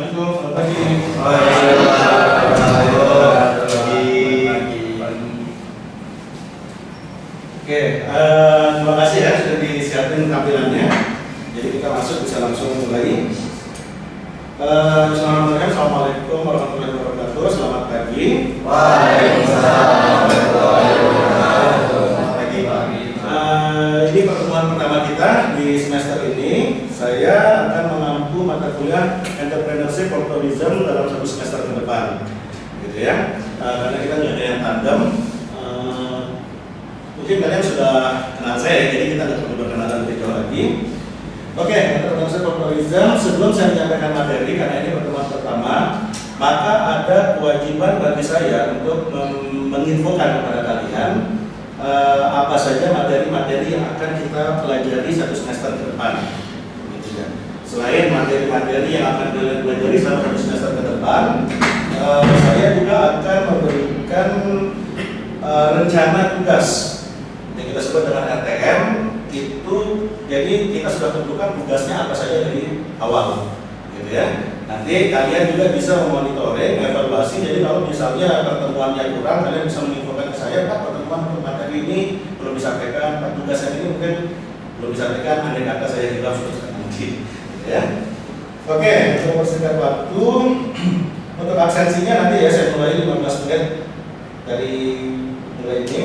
Assalamualaikum, selamat pagi. Oke, terima kasih ya sudah disiapin tampilannya. Jadi kita masuk bisa langsung mulai. Bismillahirrahmanirrahim. Assalamualaikum warahmatullahi wabarakatuh. Selamat pagi. Waalaikumsalam warahmatullahi wabarakatuh. Selamat pagi. Ini pertemuan pertama kita di semester ini. Saya akan mengampu mata kuliah Entrepreneurship for Tourism dalam satu semester ke depan, gitu ya. Karena kita nggak ada yang tandem. Mungkin kalian sudah kenal saya, jadi kita nggak perlu berkenalan lebih jauh lagi. Oke, Entrepreneurship for Tourism. Sebelum saya menyampaikan materi, karena ini pertemuan pertama, maka ada kewajiban bagi saya untuk menginfokan kepada kalian apa saja materi-materi yang akan kita pelajari satu semester ke depan. Gitu ya. Selain materi-materi yang akan kalian pelajari selama satu semester ke depan, saya juga akan memberikan rencana tugas yang kita sebut dengan RTM. Itu jadi kita sudah tentukan tugasnya apa saja dari awal, gitu ya. Nanti kalian juga bisa memonitoring, evaluasi. Jadi kalau misalnya pertemuannya kurang, kalian bisa menginfokan ke saya, Pak, pertemuan untuk materi ini belum disampaikan, Pak, tugas yang ini mungkin belum disampaikan, andai kata saya hilang sudah mungkin, gitu ya. Oke, untuk mempersingkat waktu, untuk absensinya nanti ya saya mulai 15 menit dari mulai ini.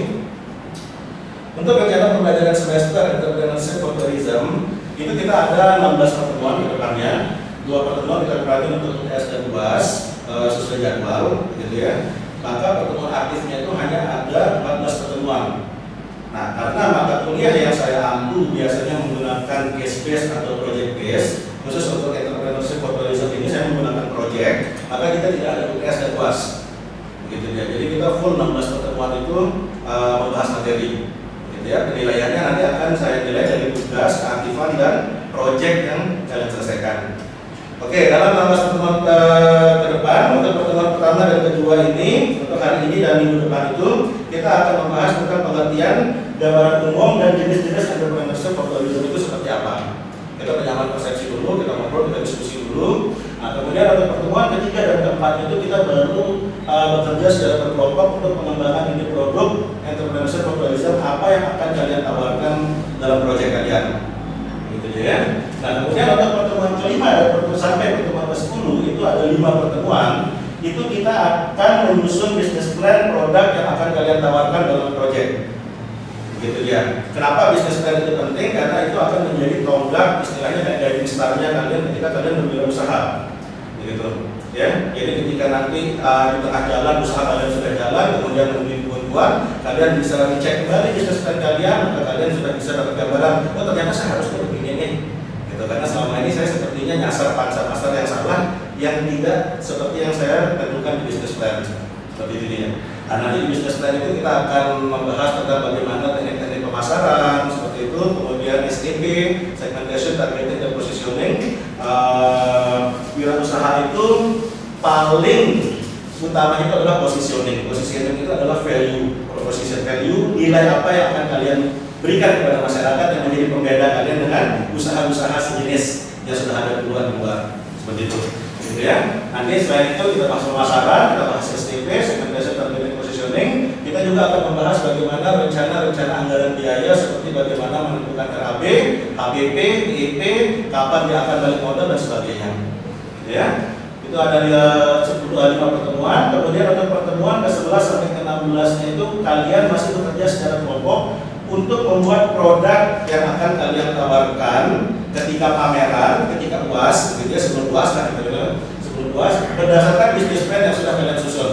Untuk rencana pembelajaran semester Entrepreneurship for Tourism itu kita ada 16 pertemuan ke depannya. 2 pertemuan kita bagi untuk UTS dan UAS sesuai jadwal, gitu ya. Maka pertemuan aktifnya itu hanya ada 14 pertemuan. Nah, karena mata kuliah yang saya ambil biasanya menggunakan case base atau project base, khusus untuk Entrepreneurship for Tourism ini saya menggunakan project, maka kita tidak ada UTS dan UAS, gitu ya. Jadi kita full 16 pertemuan itu membahas materi. Ya, penilaiannya nanti akan saya nilai dari tugas, keaktifan, dan proyek yang kalian selesaikan. Oke, dalam 16 pertemuan ke depan, untuk pertemuan pertama dan kedua ini, untuk hari ini dan minggu depan itu, kita akan membahas tentang pengertian, gambaran umum, dan jenis-jenis entrepreneurship for tourism itu seperti apa. Kita penyamaan persepsi dulu, kita ngobrol, kita diskusi dulu. Nah, kemudian untuk pertemuan ketiga dan keempat itu kita baru bekerja secara berkelompok untuk pengembangan ini produk Entrepreneurship for Tourism, apa yang akan kalian tawarkan dalam proyek kalian, gitu ya. Nah, kemudian untuk pertemuan kelima dan sampai pertemuan ke-10 itu ada 5 pertemuan. Itu kita akan menyusun bisnis plan produk yang akan kalian tawarkan dalam proyek, gitu ya. Kenapa bisnis plan itu penting? Karena itu akan menjadi tonggak, istilahnya kayak guiding star-nya kalian ketika kalian berwirausaha, gitu ya. Jadi ketika nanti di tengah jalan usaha kalian sudah jalan, kemudian kuat, kalian bisa cek kembali bisnis plan kalian, maka kalian sudah bisa dapat gambaran, oh ternyata saya harus begini nih, gitu. Karena selama ini saya sepertinya nyasar pasar yang salah, yang tidak seperti yang saya tentukan di bisnis plan, seperti ini ya. Nah, nanti di bisnis plan itu kita akan membahas tentang bagaimana teknik-teknik pemasaran, seperti itu, kemudian STP, segmentation, targeting, dan positioning. Wirausaha itu paling utama itu adalah positioning. Positioning itu adalah value, proposition value, nilai apa yang akan kalian berikan kepada masyarakat yang menjadi pembeda kalian dengan usaha-usaha sejenis yang sudah ada di luar, seperti itu, gitu ya. Nanti selain itu kita bahas pemasaran, kita bahas STP, segmentation, targeting, positioning. Kita juga akan membahas bagaimana rencana anggaran biaya, seperti bagaimana menentukan RAB, HBP, PIP, kapan dia akan balik modal dan sebagainya, gitu ya. Itu ada 5 pertemuan. Kemudian untuk pertemuan ke-11 sampai ke-16 itu kalian masih bekerja secara kelompok untuk membuat produk yang akan kalian tawarkan ketika pameran, ketika UAS, gitu ya, sebelum UAS kan, sebelum UAS, berdasarkan bisnis plan yang sudah kalian susun.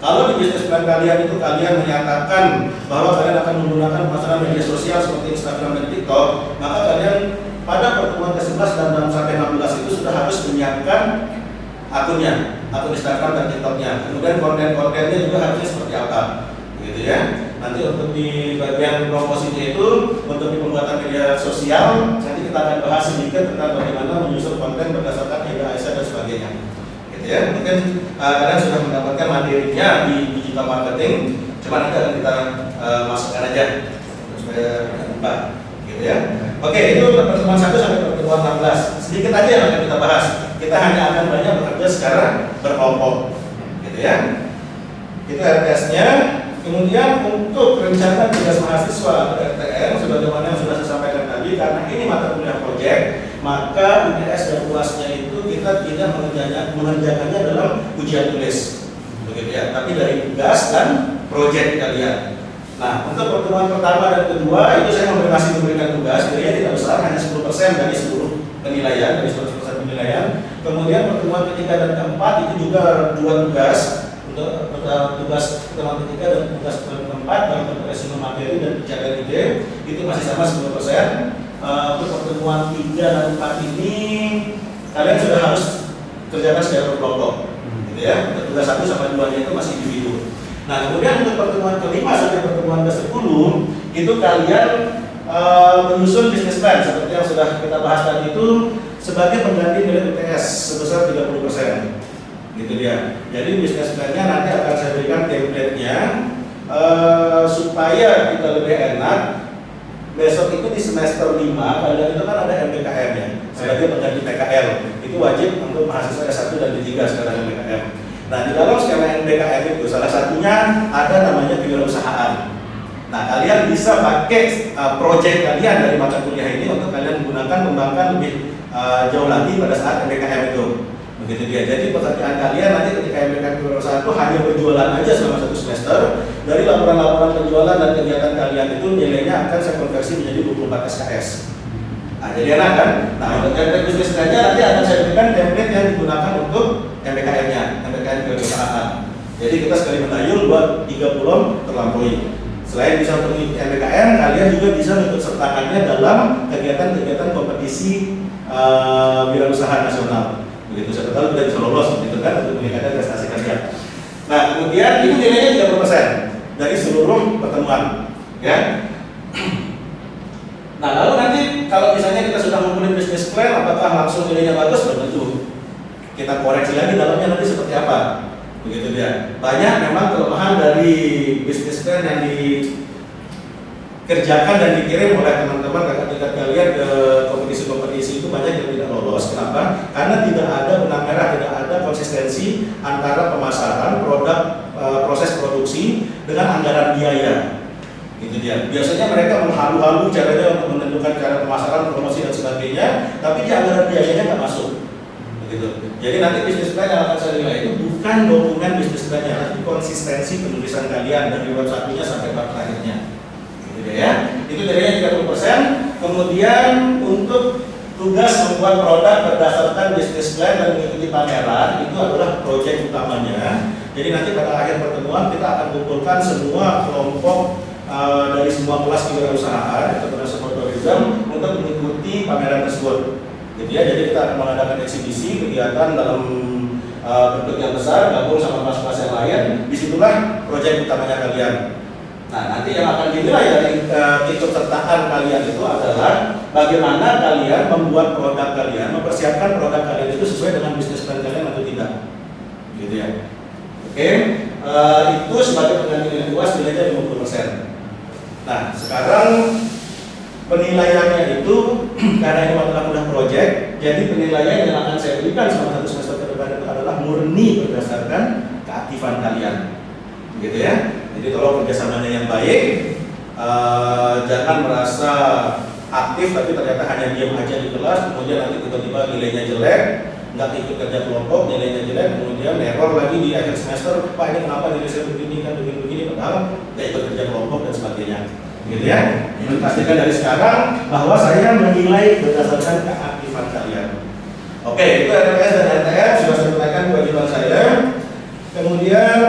Kalau di bisnis plan kalian itu kalian menyatakan bahwa kalian akan menggunakan pemasaran media sosial seperti Instagram dan TikTok, maka kalian pada pertemuan ke-11 dan sampai 16 itu sudah harus menyiapkan akunnya, akun Instagram dan TikToknya. Kemudian konten-kontennya juga harusnya seperti apa, gitu ya. Nanti untuk di bagian promosinya itu, untuk di pembuatan media sosial, nanti kita akan bahas sedikit tentang bagaimana menyusun konten berdasarkan ASA dan sebagainya, gitu ya. Mungkin kalian sudah mendapatkan materinya di digital marketing, cuma nanti akan kita masukkan aja supaya tidak lupa, gitu ya. Oke, itu pertemuan 1 sampai pertemuan 16. Sedikit aja yang akan kita bahas. Kita hanya akan banyak bekerja secara berkelompok, gitu ya. Itu RTS-nya. Kemudian untuk rencana tugas mahasiswa atau RTM, sebagaimana yang sudah saya sampaikan tadi, karena ini mata kuliah proyek, maka UTS dan UAS-nya itu kita tidak mengerjakannya dalam ujian tulis, begitu ya, tapi dari tugas dan proyek kalian. Nah, untuk pertemuan pertama dan kedua itu saya masih memberikan tugas, jadi tidak besar, hanya 10% dari seluruh penilaian, dari 100% penilaian. Kemudian pertemuan ketiga dan keempat itu juga 2 tugas. Untuk tugas pertemuan ketiga dan tugas keempat dalam resume materi dan pencarian ide itu masih sama 10%. Untuk pertemuan 3 dan 4 ini kalian sudah harus kerjakan secara berkelompok, gitu ya. Untuk tugas 1 sampai 2 itu masih individu. Nah, kemudian untuk pertemuan ke-5 sampai pertemuan ke-10 itu kalian menyusun bisnis plan seperti yang sudah kita bahas tadi itu sebagai pengganti nilai UTS sebesar 30%. Gitu dia. Jadi bisnis plan-nya nanti akan saya berikan template-nya supaya kita lebih enak. Besok itu di semester 5 kalian itu kan ada MBKM ya sebagai pengganti PKL. Itu wajib untuk mahasiswa S1 dan D3 sekarang MBKM. Nah, di dalam skema MBKM itu salah satunya ada namanya kewirausahaan. Nah, kalian bisa pakai proyek kalian dari mata kuliah ini untuk kalian gunakan kembangkan lebih jauh lagi pada saat MBKM itu. Begitu dia. Jadi pekerjaan kalian nanti ketika MBKM kewirausahaan itu hanya berjualan aja selama 1 semester. Dari laporan-laporan penjualan dan kegiatan kalian itu nilainya akan saya konversi menjadi 24 SKS. Nah, jadi enak kan? Nah, untuk template bisnis plan-nya nanti akan saya berikan template yang digunakan untuk MBKM-nya, MBKM kewirausahaan. Jadi kita sekali mendayung buat 3 pulau terlampaui. Selain bisa untuk MBKM, kalian juga bisa ikut sertakannya dalam kegiatan-kegiatan kompetisi wirausaha nasional. Begitu, saya tahu sudah bisa lolos gitu kan untuk meningkatkan prestasi kalian. Nah, kemudian itu nilainya 30% dari seluruh pertemuan, ya. Nah, lalu nanti kalau misalnya kita sudah memulai bisnis plan, apakah langsung nilainya bagus? Belum tentu. Kita koreksi lagi dalamnya nanti seperti apa, begitu dia. Banyak memang kelemahan dari bisnis plan yang dikerjakan dan dikirim oleh teman-teman kakak-kakak kalian ke kompetisi-kompetisi itu banyak yang tidak lolos. Kenapa? Karena tidak ada benang merah, tidak ada konsistensi antara pemasaran, produk, proses produksi dengan anggaran biaya. Gitu dia. Biasanya mereka menghalu-halu caranya untuk menentukan cara pemasaran, promosi dan sebagainya, tapi di anggaran biayanya nggak masuk. Begitu. Jadi nanti bisnis plan yang akan saya nilai itu bukan dokumen bisnis plan-nya, tapi konsistensi penulisan kalian dari bab 1-nya sampai bab terakhirnya. Ya, itu nilainya 30%. Kemudian untuk tugas membuat produk berdasarkan bisnis plan dan mengikuti pameran itu adalah proyek utamanya. Jadi nanti pada akhir pertemuan kita akan kumpulkan semua kelompok dari semua kelas kewirausahaan atau support tourism untuk mengikuti pameran tersebut. Gitu ya, jadi kita akan mengadakan eksibisi kegiatan dalam bentuk yang besar, gabung sama kelas-kelas yang lain. Disitulah proyek utamanya kalian. Nah, nanti yang akan dinilai dari keikutsertaan kalian itu adalah bagaimana kalian membuat produk kalian, mempersiapkan produk kalian itu sesuai dengan bisnis plan kalian atau tidak, gitu ya. Oke, itu sebagai pengganti nilai UAS nilainya 50%. Nah, sekarang penilaiannya itu karena ini adalah mudah proyek, jadi penilaian yang akan saya berikan selama 1 semester ke depan itu adalah murni berdasarkan keaktifan kalian, gitu ya. Jadi tolong kerjasamanya yang baik, jangan merasa aktif tapi ternyata hanya diam aja di kelas, kemudian nanti tiba-tiba nilainya jelek, nggak ikut kerja kelompok, nilainya jelek, kemudian error lagi di akhir semester, Pak ini kenapa nilai saya begini kan begini-begini, padahal nggak ikut kerja kelompok dan sebagainya, gitu ya. Ini pastikan dari sekarang bahwa saya menilai berdasarkan keaktifan kalian. Oke, itu RPS dan RTM sudah saya tunaikan kewajiban saya. Kemudian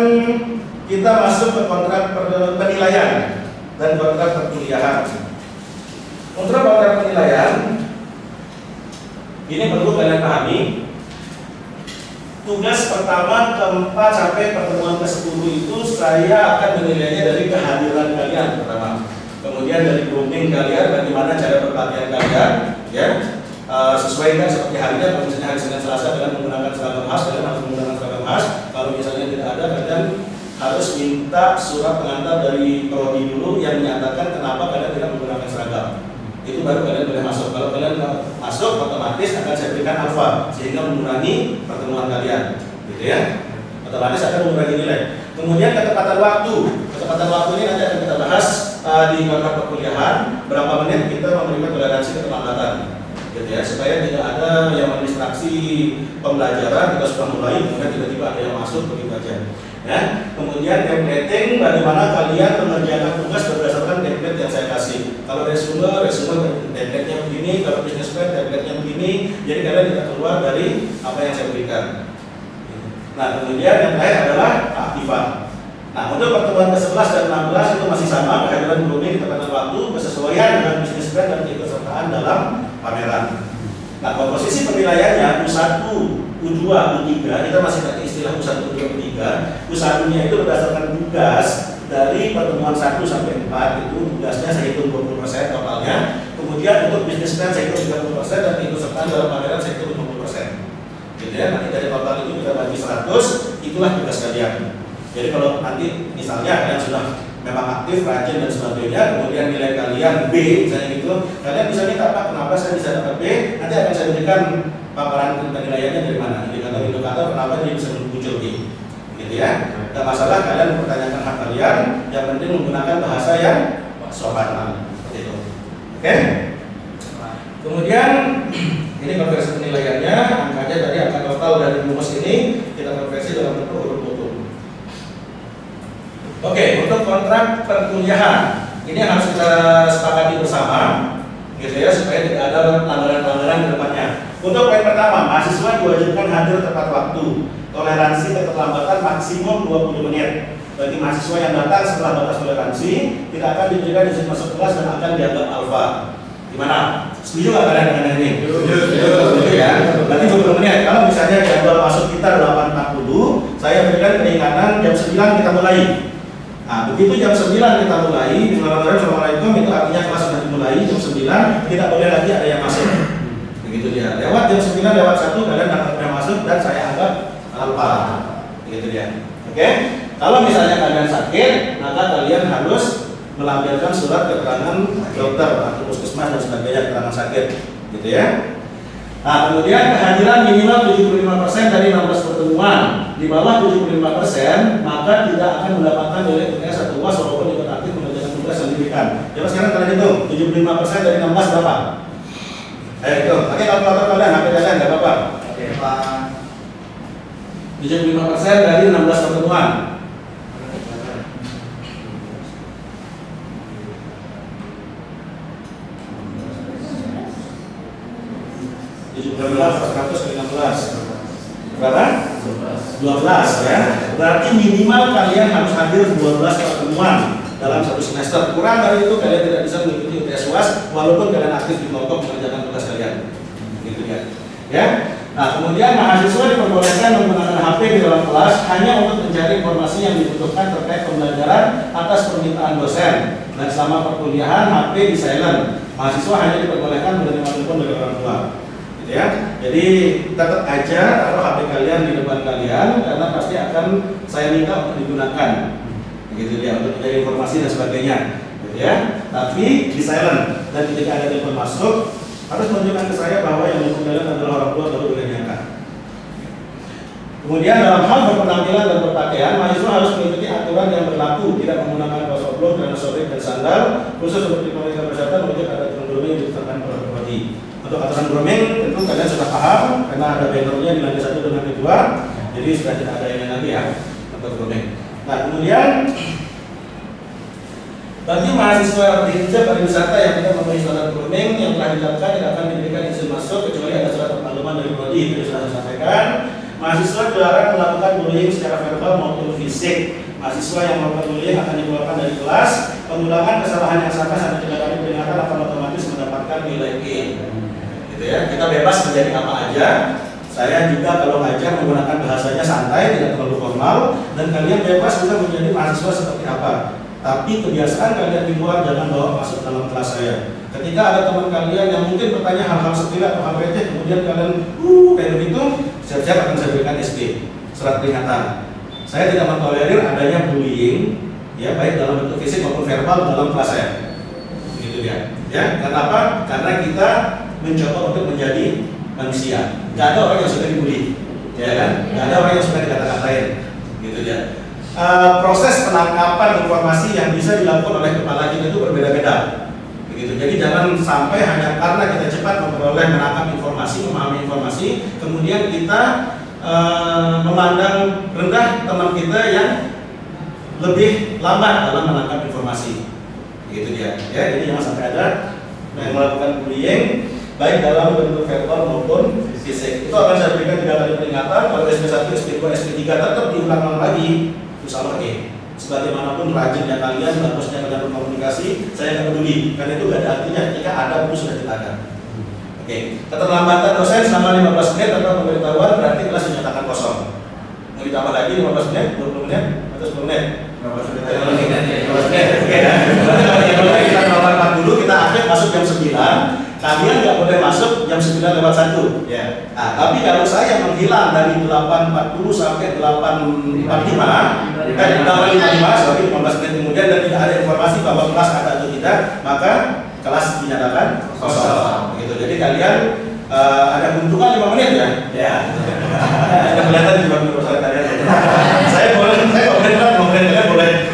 kita masuk ke kontrak penilaian dan kontrak perkuliahan. Untuk kontrak penilaian ini perlu kalian pahami. Tugas pertama, keempat sampai pertemuan ke-10 itu saya akan menilainya dari kehadiran kalian pertama. Kemudian dari grooming kalian, bagaimana cara berpakaian kalian, ya. Sesuaikan seperti harinya, kalau misalnya hari Senin Selasa kalian menggunakan seragam khas, kalian harus menggunakan seragam khas. Kalau misalnya tidak ada, kalian harus minta surat pengantar dari prodi dulu yang menyatakan kenapa kalian tidak menggunakan seragam. Itu baru kalian boleh masuk. Kalau kalian masuk, otomatis otomatis akan saya berikan alfa sehingga mengurangi pertemuan kalian, gitu ya. Otomatis akan mengurangi nilai. Kemudian ketepatan waktu. Ketepatan waktu ini nanti akan kita bahas di kontrak perkuliahan. Berapa menit kita memberikan toleransi keterlambatan, gitu ya, supaya tidak ada yang mendistraksi pembelajaran. Kita sudah mulai, kemudian tiba-tiba ada yang masuk begitu aja. Ya. Kemudian templating, bagaimana kalian mengerjakan tugas berdasarkan template yang saya kasih. Kalau resume template-nya begini, kalau business plan template-nya begini. Jadi kalian tidak keluar dari apa yang saya berikan. Nah, kemudian yang terakhir adalah keaktifan. Nah, untuk pertemuan ke-11 dan 16 itu masih sama, kehadiran grooming, ketepatan waktu, kesesuaian dengan business plan dan keikutsertaan dalam pameran. Nah, komposisi penilaiannya U1, U2, U3, kita masih pakai istilah U1, U2, U3. U1-nya itu berdasarkan tugas dari pertemuan 1 sampai 4 itu tugasnya saya hitung 20% totalnya. Kemudian untuk business plan saya hitung 30% dan keikutsertaan dalam pameran saya hitung 50%. Gitu ya, nanti dari total itu kita bagi 100, itulah tugas kalian. Jadi kalau nanti misalnya kalian sudah memang aktif, rajin dan sebagainya, kemudian nilai kalian B misalnya gitu, kalian bisa minta, Pak, kenapa saya bisa dapat B? Nanti akan saya berikan paparan penilaiannya dari mana, indikator kenapa dia bisa muncul B, gitu ya. Tidak masalah kalian mempertanyakan hak kalian, yang penting menggunakan bahasa yang sopan, seperti itu. Oke? Kemudian ini konversi penilaiannya, angkanya tadi angka total dari rumus ini kita konversi dalam bentuk huruf utuh. Oke, untuk kontrak perkuliahan ini yang harus kita sepakati bersama, gitu ya, supaya tidak ada pelanggaran-pelanggaran di depannya. Untuk poin pertama, mahasiswa diwajibkan hadir tepat waktu. Toleransi keterlambatan maksimum 20 menit. Bagi mahasiswa yang datang setelah batas toleransi, tidak akan diberikan izin masuk kelas dan akan dianggap alfa. Gimana? Setuju nggak kalian dengan ini? Setuju ya. Berarti 20 menit. Kalau misalnya jadwal masuk kita 8.40, saya berikan keringanan jam 9 kita mulai. Nah, begitu jam 9 kita mulai, Bismillahirrahmanirrahim, itu artinya kelas sudah dimulai jam 9, tidak boleh lagi ada yang masuk. Begitu dia. Lewat jam 9, lewat 1 kalian akan masuk dan saya anggap alfa. Begitu dia. Oke? Kalau misalnya kalian sakit, maka kalian harus melampirkan surat keterangan dokter atau puskesmas dan sebagainya, keterangan sakit, gitu ya. Nah, kemudian kehadiran minimal 75% dari 16 pertemuan. Di bawah 75%, maka tidak akan mendapatkan nilai UTS atau UAS walaupun ikut aktif mengerjakan tugas yang diberikan. Coba sekarang kalian hitung, 75% dari 16 berapa? Ayo hitung, pakai kalkulator kalian, HP kalian, nggak apa-apa. Oke, Pak. 75% dari 16 pertemuan. 100 ke 16 berapa? 12 ya. Berarti minimal kalian harus hadir 12 pertemuan dalam satu semester. Kurang dari itu kalian tidak bisa mengikuti UTS UAS walaupun kalian aktif di kelompok mengerjakan tugas kalian. Gitu ya. Ya. Nah, kemudian mahasiswa diperbolehkan menggunakan HP di dalam kelas hanya untuk mencari informasi yang dibutuhkan terkait pembelajaran atas permintaan dosen. Dan selama perkuliahan HP di silent. Mahasiswa hanya diperbolehkan menerima telepon dari orang tua. Ya, jadi tetap aja taruh HP kalian di depan kalian karena pasti akan saya minta untuk digunakan, begitu ya, untuk mencari informasi dan sebagainya, gitu ya. Tapi di silent dan ketika ada telepon masuk harus menunjukkan ke saya bahwa yang menelpon kalian adalah orang tua baru boleh diangkat. Kemudian dalam hal berpenampilan dan berpakaian, mahasiswa harus mengikuti aturan yang berlaku, tidak menggunakan kaos oblong, celana sobek dan sandal, khusus untuk pemeriksaan kesehatan menuju ada grooming yang ditetapkan oleh prodi. Untuk aturan grooming tentu kalian sudah paham karena ada bannernya di lantai 1 dan lantai 2, jadi sudah tidak ada yang lagi ya untuk grooming. Nah, kemudian bagi mahasiswa berhijab pariwisata yang tidak memenuhi standar grooming yang telah ditetapkan tidak akan diberikan izin masuk kecuali ada surat pengumuman dari prodi. Itu sudah saya sampaikan. Mahasiswa dilarang melakukan bullying secara verbal maupun fisik. Mahasiswa yang melakukan bullying akan dikeluarkan dari kelas. Pengulangan kesalahan yang sama sampai 3 kali peringatan akan otomatis mendapatkan nilai E. Gitu ya. Kita bebas menjadi apa aja. Saya juga kalau ngajar menggunakan bahasanya santai, tidak terlalu formal, dan kalian bebas juga menjadi mahasiswa seperti apa. Tapi kebiasaan kalian di luar jangan bawa masuk dalam kelas saya. Ketika ada teman kalian yang mungkin bertanya hal-hal sepele atau hal receh, kemudian kalian kayak begitu, siap-siap akan saya berikan SP, surat peringatan. Saya tidak mentolerir adanya bullying, ya baik dalam bentuk fisik maupun verbal dalam kelas saya. Begitu dia. Ya, kenapa? Karena kita mencoba untuk menjadi manusia. Nggak ada orang yang suka dibully, ya kan? Nggak ada orang yang suka dikata-katain, gitu ya. Proses penangkapan informasi yang bisa dilakukan oleh kepala kita itu berbeda-beda, begitu. Jadi jangan sampai hanya karena kita cepat memperoleh menangkap informasi, memahami informasi, kemudian kita memandang rendah teman kita yang lebih lambat dalam menangkap informasi, gitu dia. Ya, jadi jangan sampai ada yang melakukan bullying baik dalam bentuk verbal maupun fisik. Itu akan saya berikan 3 kali peringatan. Kalau SP1, SP2, SP3 tetap diulang lagi, itu sama lagi. Sebagaimanapun rajinnya kalian, bagusnya kalian berkomunikasi, saya nggak peduli, karena itu nggak ada artinya ketika ada itu sudah kita ada. Oke, keterlambatan dosen selama 15 menit tanpa pemberitahuan berarti kelas dinyatakan kosong. Mau ditambah lagi 15 menit, 20 menit, atau 10 menit? 15 menit. 15 menit. Oke ya. Berarti kalau kita nomor 40 kita akhir masuk jam 9. Kalian nggak boleh masuk jam 9:01 ya. Nah, tapi kalau saya menghilang dari 8.40 sampai 8.45, 8.55, sorry 15 menit kemudian dan tidak ada informasi bahwa kelas ada atau tidak, maka kelas dinyatakan kosong. Begitu. Jadi kalian ada keuntungan 5 menit ya. Ya. Ada kelihatan di bawah saya kalian. Saya boleh kalian boleh.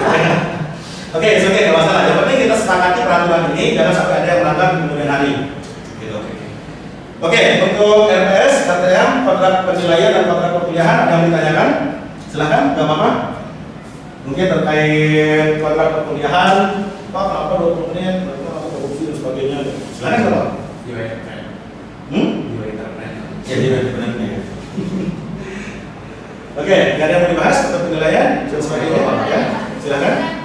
Oke, oke, nggak masalah. Yang penting kita sepakati peraturan ini, jangan sampai ada yang melanggar di kemudian hari. Gitu. Oke, untuk RPS, KTM, kontrak penilaian dan kontrak perkuliahan ada yang ditanyakan? Silahkan, nggak apa-apa. Mungkin terkait kontrak perkuliahan, Pak, kenapa 20 menit, kenapa korupsi dan sebagainya? Silahkan, Pak. Jiwa internet. Ya, jiwa internetnya. Oke, nggak ada yang mau dibahas untuk penilaian dan sebagainya, ya? Silahkan.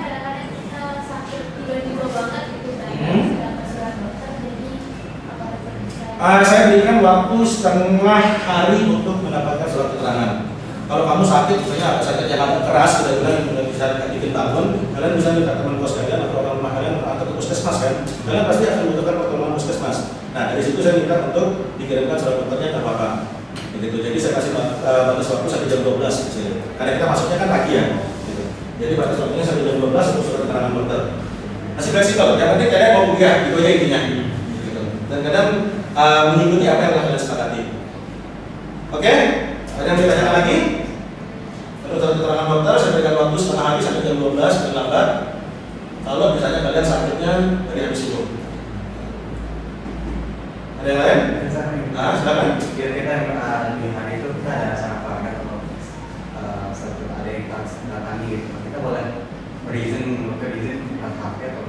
Saya berikan waktu setengah hari untuk mendapatkan surat keterangan. Kalau kamu sakit, misalnya ada sakit yang agak keras, benar-benar bisa bikin tahun, kalian bisa minta teman kos kalian atau orang rumah kalian atau ke puskesmas kan? Kalian pasti akan membutuhkan pertolongan puskesmas. Nah, dari situ saya minta untuk dikirimkan surat dokternya ke bapak. Begitu. Jadi saya kasih batas waktu sampai jam 12 misalnya. Karena kita masuknya kan pagi ya. Gitu. Jadi batas waktunya sampai jam 12 untuk surat keterangan dokter. Masih fleksibel. Yang penting kalian mau kuliah, itu aja intinya. Gitu. Dan kadang mengikuti apa yang telah kalian sepakati. Oke? Ada yang ditanyakan lagi? Menurut keterangan dokter, saya berikan waktu setengah hari sampai jam 12 dan lambat. Kalau misalnya kalian sakitnya dari habis itu. Ada yang lain? Nah, silakan. Kira-kira di hari itu kita ada acara apa kan? Satu ada yang datangi gitu. Kita boleh berizin dengan HP atau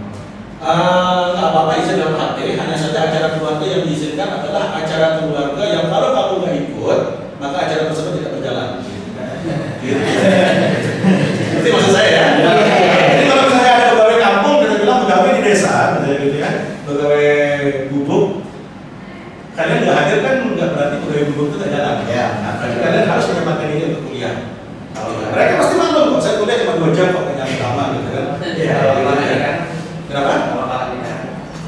nggak apa-apa izin dalam HP, hanya saja acara keluarga yang diizinkan adalah acara keluarga yang kalau kamu nggak ikut, maka acara tersebut tidak berjalan. Gitu. Itu maksud saya ya. Jadi kalau misalnya ada pegawai kampung, kita bilang pegawai di desa, gitu ya, pegawai gubuk, kalian nggak hadir kan nggak berarti pegawai gubuk itu tidak jalan. Ya. Nah, berarti kalian harus menyempatkan diri untuk kuliah. Mereka pasti maklum kok, saya kuliah cuma 2 jam kok, yang utama gitu kan. Iya. Kenapa?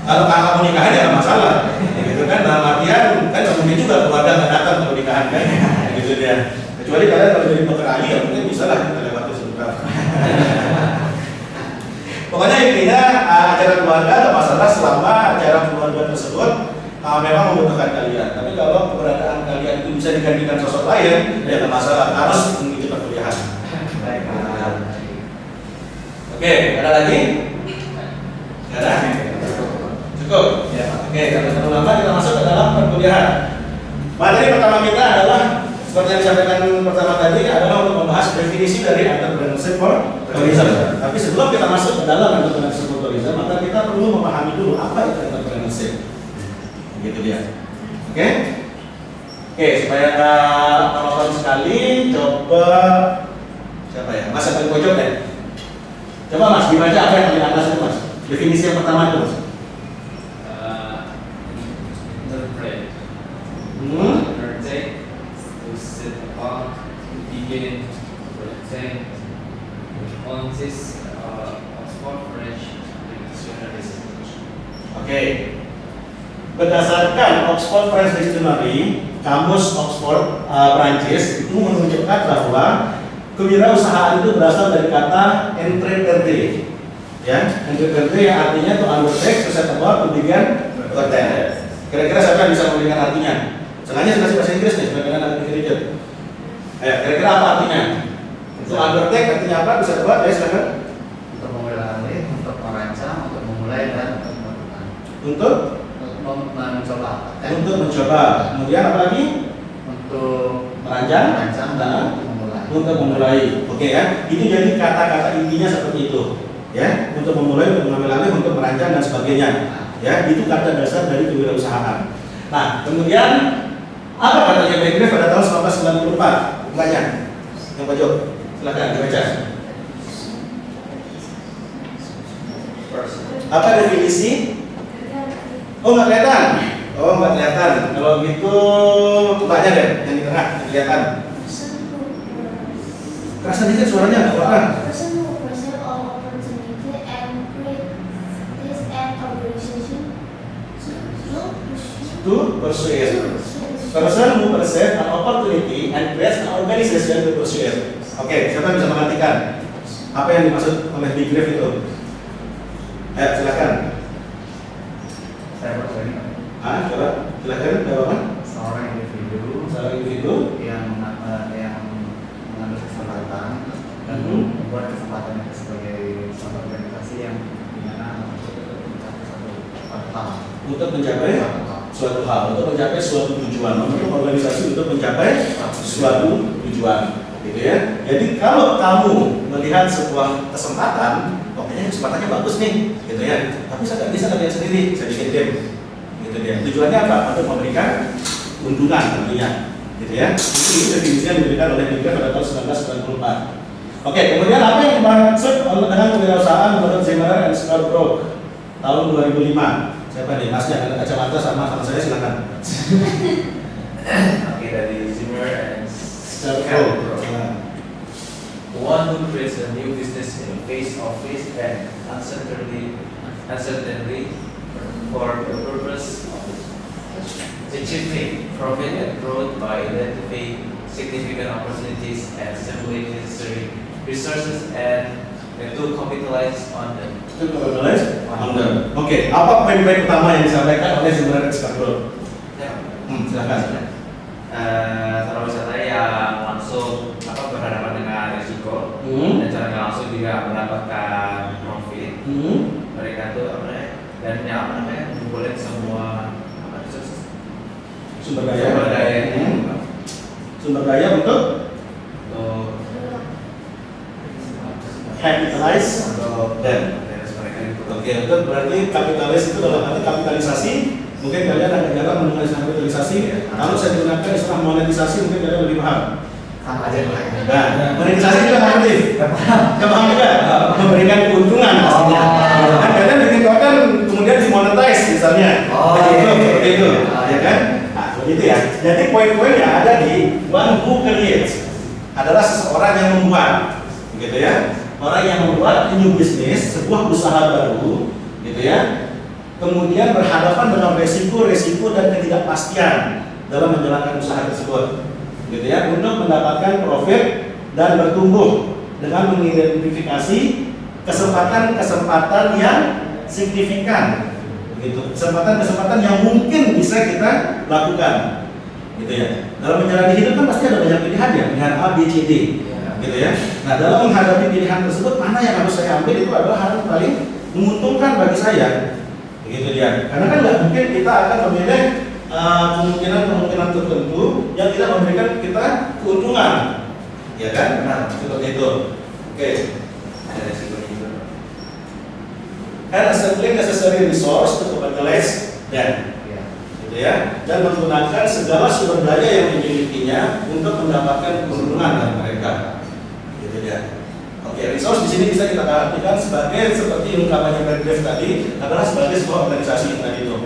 Kalau kakak mau nikahan ya nggak masalah, gitu kan. Dalam artian kan mungkin juga keluarga nggak datang kalau nikahan kan, gitu dia. Kecuali kalian kalau jadi dokter aja, mungkin bisa lah kita lewati sebentar. Pokoknya intinya acara keluarga ada masalah selama acara keluarga tersebut memang membutuhkan kalian. Tapi kalau keberadaan kalian itu bisa digantikan sosok lain, ya nggak masalah. Harus mengikuti perkuliahan. Oke, ada lagi? Ada? Cukup? Ya. Oke, kalau terlalu lama kita masuk ke dalam perkuliahan. Materi pertama kita adalah seperti yang disampaikan pertama tadi adalah untuk membahas definisi dari entrepreneurship for tourism. Tapi sebelum kita masuk ke dalam entrepreneurship for tourism, maka kita perlu memahami dulu apa itu entrepreneurship. Gitu dia. Oke? Oke, supaya penonton sekali, coba siapa ya? Mas yang pojok ya? Coba Mas, dibaca apa yang di atas itu Mas? Definisi yang pertama itu Mas. Undertake, to set about, to begin, to attain, which consists Oxford French Dictionary. Oke. Berdasarkan Oxford French Dictionary, kamus Oxford Prancis itu menunjukkan bahwa kewirausahaan itu berasal dari kata entreprendre, ya, entreprendre yang artinya to undertake, to set about, to begin, to attain. Kira-kira siapa yang bisa memberikan artinya? Sengaja saya kasih bahasa Inggris nih, supaya kalian agak dikit. Ayo, kira-kira apa artinya? Untuk undertake artinya apa? Bisa coba? Ya silakan. Untuk memulai, untuk merancang, untuk memulai dan untuk melakukan. Untuk Mencoba. mencoba. Kemudian apa lagi? Untuk Merancang dan untuk memulai. untuk memulai. Oke ya. Itu jadi kata-kata intinya seperti itu. Ya, untuk memulai, untuk mengambil alih, untuk merancang dan sebagainya. Ya, itu kata dasar dari kewirausahaan. Nah, kemudian apa katanya Begrave pada tahun 1994? Banyak. Yang pojok, silakan dibaca. Apa definisi? Oh, nggak kelihatan. Oh, nggak kelihatan. Kalau gitu, mbaknya deh, yang di tengah, yang kelihatan. Kerasa dikit suaranya, nggak apa-apa. Person who perceive all opportunity and create this an organization To persuade. Person who perceive an opportunity and creates an organization to persuade. Oke, siapa yang bisa mengartikan apa yang dimaksud oleh Begrave itu? Ayo, silakan. Saya bertanya, Coba, silakan, jawaban. seorang individu yang mengambil kesempatan dan membuat kesempatan itu sebagai suatu organisasi yang dimana Untuk mencapai suatu hal, untuk mencapai suatu tujuan, membentuk organisasi untuk mencapai suatu tujuan, gitu ya. Jadi kalau kamu melihat sebuah kesempatan, pokoknya kesempatannya bagus nih, gitu ya. Tapi saya nggak bisa lihat sendiri, saya bikin game, gitu ya. Tujuannya apa? Untuk memberikan keuntungan tentunya, gitu ya. Itu definisi yang diberikan oleh Begrave pada tahun 1994. Oke, kemudian apa yang dimaksud dengan kewirausahaan menurut Zimmer and Scarborough tahun 2005? Siapa nih? Masnya ada kacamata sama saya, silakan. Oke, dari Zimmer and Scarborough. One who creates a new business in the face of risk and uncertainty for the purpose of achieving profit and growth by identifying significant opportunities and assembling necessary resources and to capitalize on them. Oke, apa poin-poin utama yang disampaikan oleh Zimmer and Scarborough? Silakan. Cara wisata yang langsung berhadapan dengan risiko dan cara nggak langsung juga mendapatkan profit. Mereka tuh ngumpulin semua Sumber daya untuk capitalize dan oke, itu berarti kapitalis itu dalam arti kapitalisasi. Mungkin kalian agak jarang mendengar istilah kapitalisasi. Kalau saya gunakan istilah monetisasi, mungkin kalian lebih paham. sama aja Pak. Nah, monetisasi juga ngerti. Paham juga? Memberikan keuntungan pastinya. Kan kalian bikin konten kemudian dimonetize misalnya. Seperti itu, ya kan? Nah, begitu ya. Jadi poin-poin yang ada di one who creates adalah seseorang yang membuat, gitu ya. Orang yang membuat new business, sebuah usaha baru, gitu ya. Kemudian berhadapan dengan resiko-resiko dan ketidakpastian dalam menjalankan usaha tersebut, gitu ya, untuk mendapatkan profit dan bertumbuh dengan mengidentifikasi kesempatan-kesempatan yang signifikan, gitu. Kesempatan-kesempatan yang mungkin bisa kita lakukan, gitu ya. Dalam menjalani hidup kan pasti ada banyak pilihan ya, pilihan A, B, C, D, gitu ya. Nah, dalam menghadapi pilihan tersebut, mana yang harus saya ambil itu adalah hal yang paling menguntungkan bagi saya, gitu ya. Karena kan nggak mungkin kita akan memilih kemungkinan tertentu yang tidak memberikan kita keuntungan, ya kan? Nah, seperti itu. Oke. Ada risiko juga. And assembling necessary resource to capitalize dan, gitu ya, dan menggunakan segala sumber daya yang dimilikinya untuk mendapatkan keuntungan dari mereka, gitu ya. Oke, resource di sini bisa kita artikan sebagai seperti ungkapannya Begrave tadi adalah sebagai sebuah organisasi tadi itu.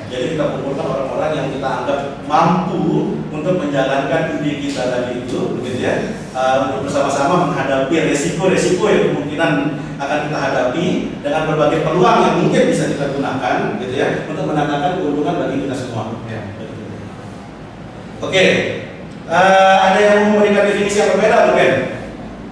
Jadi kita kumpulkan orang-orang yang kita anggap mampu untuk menjalankan ide kita tadi itu, begitu ya, untuk bersama-sama menghadapi resiko-resiko yang kemungkinan akan kita hadapi dengan berbagai peluang yang mungkin bisa kita gunakan, gitu ya, untuk mendatangkan keuntungan bagi kita semua. Oke, ada yang memberikan definisi yang berbeda mungkin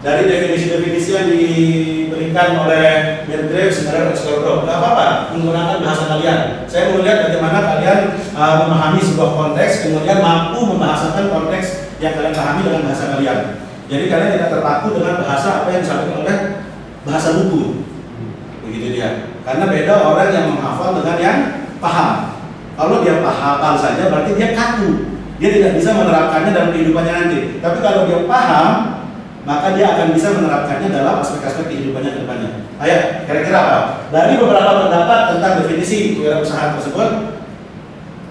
dari definisi-definisi yang diberikan oleh Mirgraves dan Escarborough. Nggak apa-apa menggunakan bahasa kalian. Saya mau lihat bagaimana kalian memahami sebuah konteks, kemudian mampu membahasakan konteks yang kalian pahami dengan bahasa kalian. Jadi kalian tidak terpaku dengan bahasa apa yang disampaikan oleh bahasa buku. Begitu dia. Karena beda orang yang menghafal dengan yang paham. Kalau dia hafal saja berarti dia kaku. Dia tidak bisa menerapkannya dalam kehidupannya nanti. Tapi kalau dia paham, maka dia akan bisa menerapkannya dalam aspek-aspek kehidupannya ke depannya. Ayo, kira-kira apa? Dari beberapa pendapat tentang definisi kewirausahaan tersebut,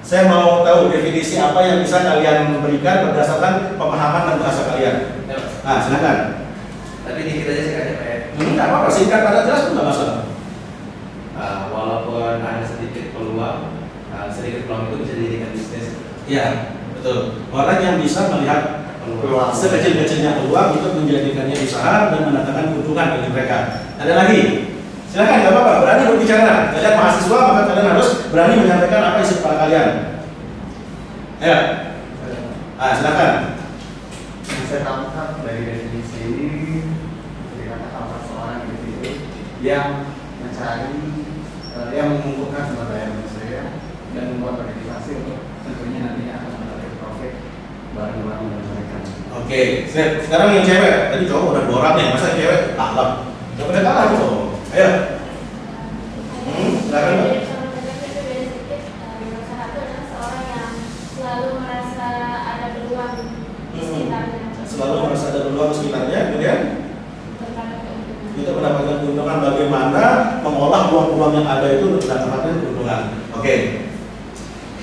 saya mau tahu definisi apa yang bisa kalian berikan berdasarkan pemahaman dan bahasa kalian. Nah, silakan. Tapi dikit aja sih Pak ya. Enggak apa-apa, singkat pada jelas pun nggak masalah. Walaupun ada sedikit peluang itu bisa dijadikan bisnis. Iya, betul. Orang yang bisa melihat Peluang. sekecil-kecilnya peluang itu menjadikannya usaha dan mendatangkan keuntungan bagi mereka. Ada lagi? Silakan, nggak apa-apa. Berani berbicara. Kalian mahasiswa, maka kalian harus berani menyampaikan apa isi kepala kalian. Ayo. Silakan. Yang saya tangkap dari definisi ini dikatakan seorang individu yang mencari yang mengumpulkan sumber daya manusia dan membuat organisasi untuk tentunya nantinya akan mendapatkan profit barang-barang dan mereka. Oke, sekarang yang cewek. Tadi cowok udah borak nih, masa cewek kalah? Gak boleh kalah cowok. Ayo. Silakan, Mbak. Dari seorang berbeda sedikit, berusaha itu adalah seorang yang selalu merasa ada peluang di sekitarnya. Selalu merasa ada peluang di sekitarnya, kemudian Mendapatkan keuntungan. kita mendapatkan keuntungan. Bagaimana mengolah peluang-peluang yang ada itu untuk mendapatkan keuntungan.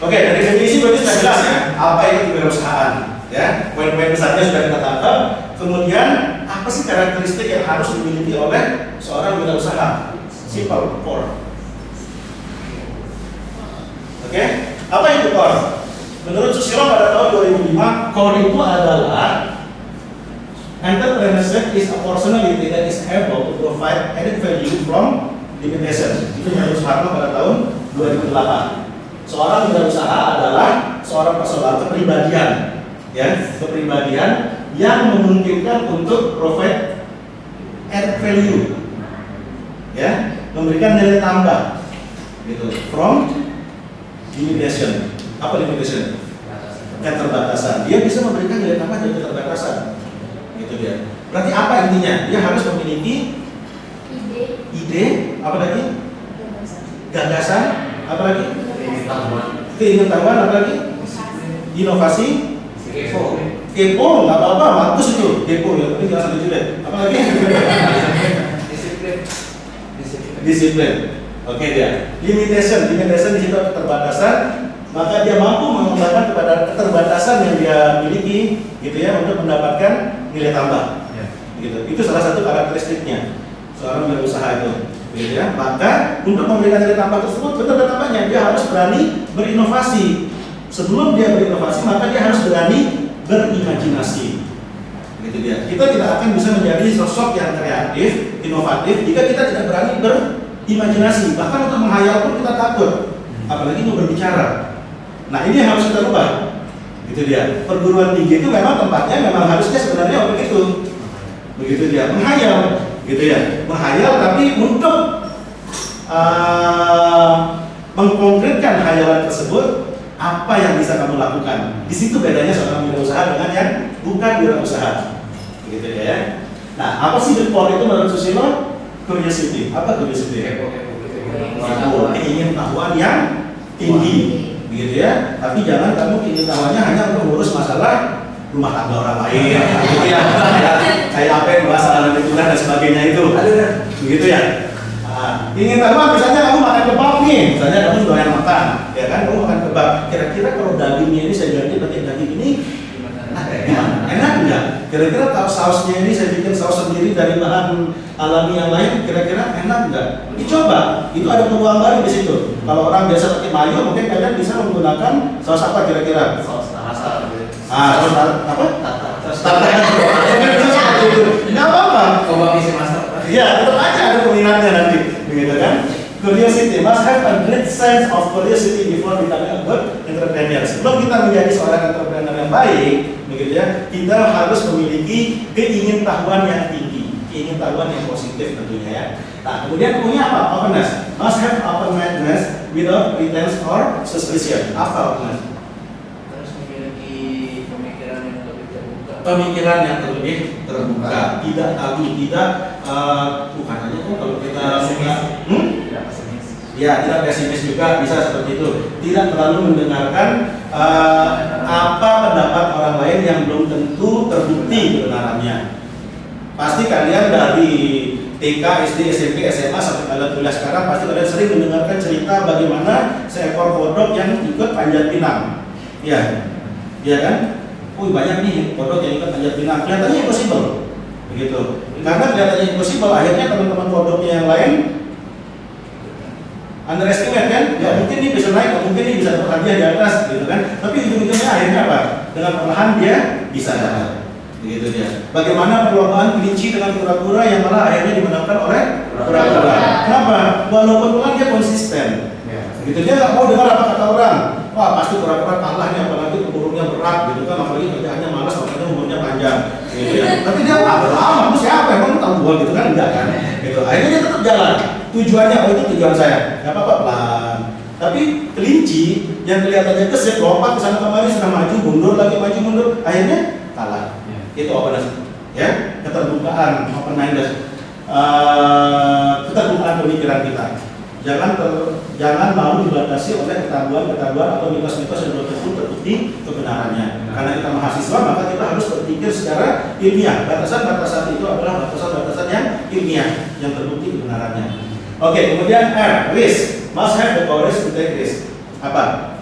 Oke, dari definisi berarti sudah jelas ya apa itu kewirausahaan. Ya, poin-poin besarnya sudah kita tangkap. Kemudian apa sih karakteristik yang harus dimiliki oleh seorang wirausaha? Simple, core. Oke, apa itu core? Menurut Susilo pada tahun 2005, core itu adalah entrepreneurship is a personality that is able to provide added value from limitation. Itu menurut Soeharto pada tahun 2008. Seorang wirausaha adalah seorang personal kepribadian, ya, kepribadian yang memungkinkan untuk provide added value, ya, memberikan nilai tambah, gitu, from limitation. Apa limitation? Keterbatasan. Dia bisa memberikan nilai tambah dari keterbatasan. Itu dia. Berarti apa intinya? Dia harus memiliki ide, apa lagi? Gagasan, apa lagi? Keinginan, apa lagi? Inovasi, kepo, nggak apa-apa, bagus itu, kepo ya, tapi jangan sampai jelek. Apa lagi? Disiplin. Oke dia. Limitation di situ keterbatasan, maka dia mampu mengembangkan kepada keterbatasan yang dia miliki, gitu ya, untuk mendapatkan nilai tambah. Gitu. Itu salah satu karakteristiknya seorang wirausaha itu, gitu ya. Maka untuk memberikan nilai tambah tersebut, betul tambahnya dia harus berani berinovasi. Sebelum dia berinovasi, maka dia harus berani berimajinasi. Gitu dia. Kita tidak akan bisa menjadi sosok yang kreatif, inovatif jika kita tidak berani berimajinasi. Bahkan untuk menghayal pun kita takut, apalagi mau berbicara. Nah, ini yang harus kita ubah. Gitu dia. Perguruan tinggi itu memang tempatnya memang harusnya sebenarnya untuk itu. Begitu dia, menghayal, gitu ya, menghayal tapi untuk mengkonkretkan hayalan tersebut, apa yang bisa kamu lakukan? Di situ bedanya seorang wirausaha dengan yang bukan wirausaha, gitu ya. Nah, apa sih the core itu menurut Susilo? Curiosity. Apa curiosity? Keingin-tahuan yang tinggi, gitu ya. Tapi jangan kamu keingin-tahuannya hanya untuk mengurus masalah rumah tangga orang lain, gitu ya. Kayak apa yang bahas dalam lingkungan dan sebagainya itu, begitu ya. Ingin tahu misalnya kamu makan kebab nih, misalnya kamu doyan makan, ya kan, kamu makan kebab. Kira-kira kalau dagingnya ini saya ganti pakai daging ini, gimana? Enak enggak? Kira-kira kalau sausnya ini saya bikin saus sendiri dari bahan alami yang lain, kira-kira enak enggak? Dicoba, itu ada peluang baru di situ. Kalau orang biasa pakai mayo, mungkin kalian bisa menggunakan saus apa kira-kira? Saus tartar. Saus apa? Tartar. Nggak apa-apa. Coba isi master. Iya, tetap aja ada peminatnya nanti, begitu kan? Curiosity must have a great sense of curiosity before becoming a good entrepreneur. Sebelum kita menjadi seorang entrepreneur yang baik, begitu ya, kita harus memiliki keingintahuan yang tinggi, keingintahuan yang positif tentunya ya. Nah, kemudian punya apa? Openness. Must have open-mindedness without pretense or suspicion. Apa openness? Terus memiliki pemikiran yang lebih terbuka. Pemikiran yang lebih terbuka, tidak tabu, tidak bukan hanya kok kalau kita suka, Tidak pesimis. ya tidak pesimis juga bisa seperti itu. Tidak terlalu mendengarkan apa pendapat orang lain yang belum tentu terbukti kebenarannya. Pasti kalian dari TK, SD, SMP, SMA sampai kalian kuliah sekarang pasti kalian sering mendengarkan cerita bagaimana seekor kodok yang ikut panjat pinang. Iya, iya kan? Banyak nih kodok yang ikut panjat pinang. Kelihatannya impossible, begitu. Karena kelihatannya impossible, akhirnya teman-teman kodoknya yang lain underestimate kan? Ya mungkin dia bisa naik, nggak mungkin dia bisa dapat hadiah di atas, gitu kan? Tapi ujung-ujungnya akhirnya apa? Dengan perlahan dia bisa dapat. Begitu dia. Bagaimana perlombaan kelinci dengan kura-kura yang malah akhirnya dimenangkan oleh kura-kura. Kenapa? Walaupun pelan dia konsisten. Begitu dia nggak mau dengar apa kata orang. Wah pasti kura-kura kalah nih, apalagi burungnya berat, gitu kan? Apalagi kerjaannya malas, makanya umurnya panjang. Gitu ya. Tapi dia lama, lu siapa? Emang tahu gua gitu kan? Enggak kan? Gitu. Akhirnya dia tetap jalan. Tujuannya, oh itu tujuan saya. Nggak apa-apa pelan. Tapi kelinci yang kelihatannya gesit, lompat ke sana kemari, sudah maju mundur lagi, maju mundur, akhirnya kalah. Itu openness, ya, keterbukaan, open minded, keterbukaan pemikiran kita. Jangan malu dibatasi oleh ketabuhan atau mitos-mitos yang belum tentu terbukti kebenarannya. Karena kita mahasiswa, maka kita harus berpikir secara ilmiah. Batasan-batasan itu adalah batasan-batasan yang ilmiah, yang terbukti kebenarannya. Oke, kemudian R, risk, must have the courage to take risk. Apa?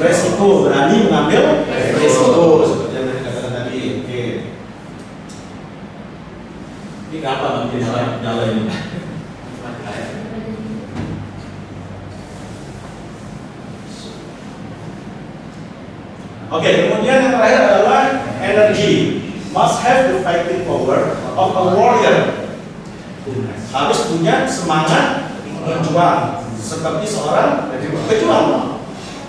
Resiko, berani mengambil resiko. Seperti yang dikatakan tadi. Oke. Ini apa nanti nyala ini? Oke, kemudian yang terakhir adalah energy. Must have the fighting power of a warrior. Harus punya semangat berjuang seperti seorang pejuang.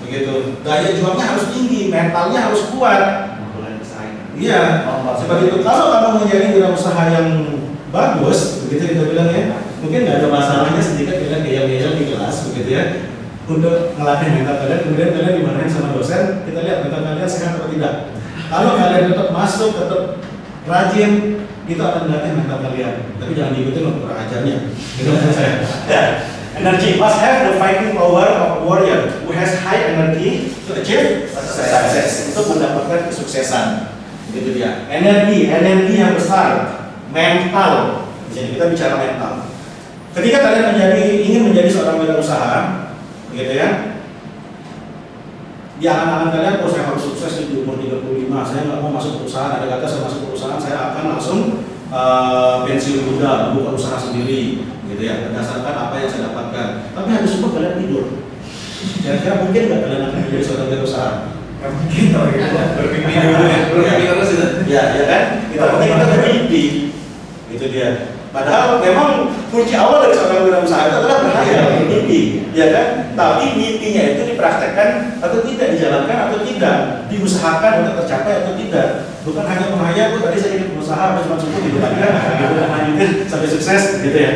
Begitu. Daya juangnya harus tinggi, mentalnya harus kuat. Iya, seperti itu. Kalau kamu menjadi wirausaha yang bagus, begitu kita bilang ya, mungkin nggak ada masalahnya sedikit kalian gaya-gaya di kelas, begitu ya. Untuk ngelatih mental kalian, kemudian kalian dimarahin sama dosen, kita lihat mental kalian sehat atau tidak. Kalau kalian tetap masuk, tetap rajin, itu akan melatih mental kalian. Tapi jangan diikutin untuk kurang ajarnya. Gitu maksud saya. Ya. Energy must have the fighting power of a warrior who has high energy to achieve success. Untuk mendapatkan kesuksesan. Gitu dia. Energi yang besar, mental. Jadi kita bicara mental. Ketika kalian ingin menjadi seorang wirausaha, gitu ya, di angan-angan kalian, oh saya harus sukses di umur 35, saya nggak mau masuk perusahaan, ada kata saya masuk perusahaan, saya akan langsung pensiun muda, buka usaha sendiri, gitu ya, berdasarkan apa yang saya dapatkan. Tapi habis itu kalian tidur, kira-kira mungkin nggak kalian akan menjadi seorang wirausaha? Nggak mungkin kalau gitu. Bermimpi dulu ya, bermimpi terus itu. Ya kan, kita bermimpi, gitu dia. Padahal memang kunci awal dari seorang wirausaha itu adalah berkhayal, mimpi, ya kan? Tapi mimpinya itu dipraktekkan atau tidak, dijalankan atau tidak, diusahakan untuk tercapai atau tidak. Bukan hanya menghayal, tadi saya jadi pengusaha, habis masuk gitu kan? Gitu kan, lanjutin sampai sukses, gitu ya.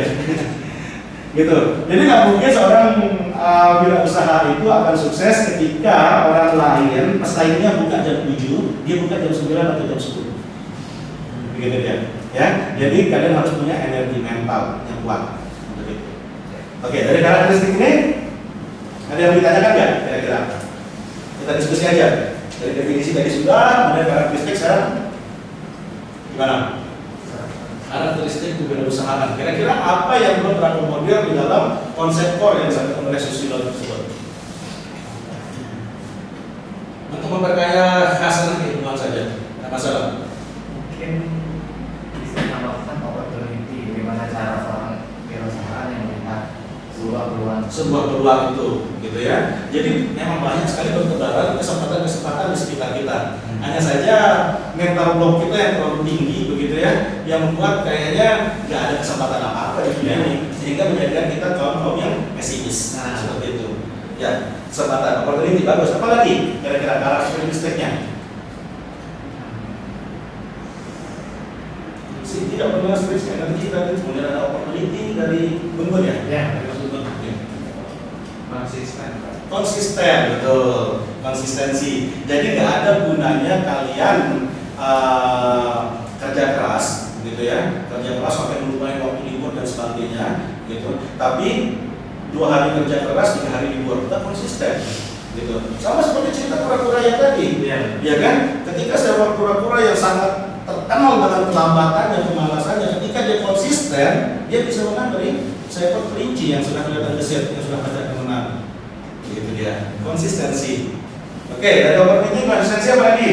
Gitu. Jadi nggak mungkin seorang wirausaha itu akan sukses ketika orang lain, pesaingnya buka jam 7, dia buka jam 9 atau jam 10. Begitu dia. Ya, jadi kalian harus punya energi mental yang kuat untuk itu. Oke, dari karakteristik ini ada yang ditanyakan nggak? Kira-kira kita diskusi aja. Dari definisi tadi sudah, ada karakteristik sekarang gimana? Karakteristik kewirausahaan. Kira-kira apa yang belum terakomodir di dalam konsep core yang disampaikan oleh Susilo tersebut? Untuk memperkaya khasan keilmuan saja, tidak masalah. Mungkin bisa menambahkan opportunity, bagaimana cara seorang wirausaha yang melihat sebuah peluang itu, gitu ya. Jadi memang banyak sekali bertebaran kesempatan-kesempatan di sekitar kita. Hanya saja mental block kita yang terlalu tinggi, begitu ya, yang membuat kayaknya nggak ada kesempatan apa-apa di dunia ini, sehingga menjadikan kita kaum yang pesimis. Seperti itu. Ya, kesempatan opportunity bagus. Apalagi kira-kira karakteristiknya? skripsi tidak pernah skripsi energi tadi, kemudian ada opportunity dari Gun ya. Ya. Konsisten, betul, konsistensi. Jadi nggak ada gunanya kalian kerja keras, gitu ya, kerja keras sampai melupakan waktu libur dan sebagainya, gitu. Tapi 2 hari kerja keras, 3 hari libur, kita konsisten, gitu. Sama seperti cerita kura-kura yang tadi, ya kan? Ketika seekor kura-kura yang sangat terkenal dengan kelambatannya, kemalasannya, ketika dia konsisten, dia bisa menang dari seekor kelinci yang sudah kelihatan gesit, yang sudah banyak menang. Begitu dia, konsistensi. Oke, dari opportunity konsistensi apa lagi?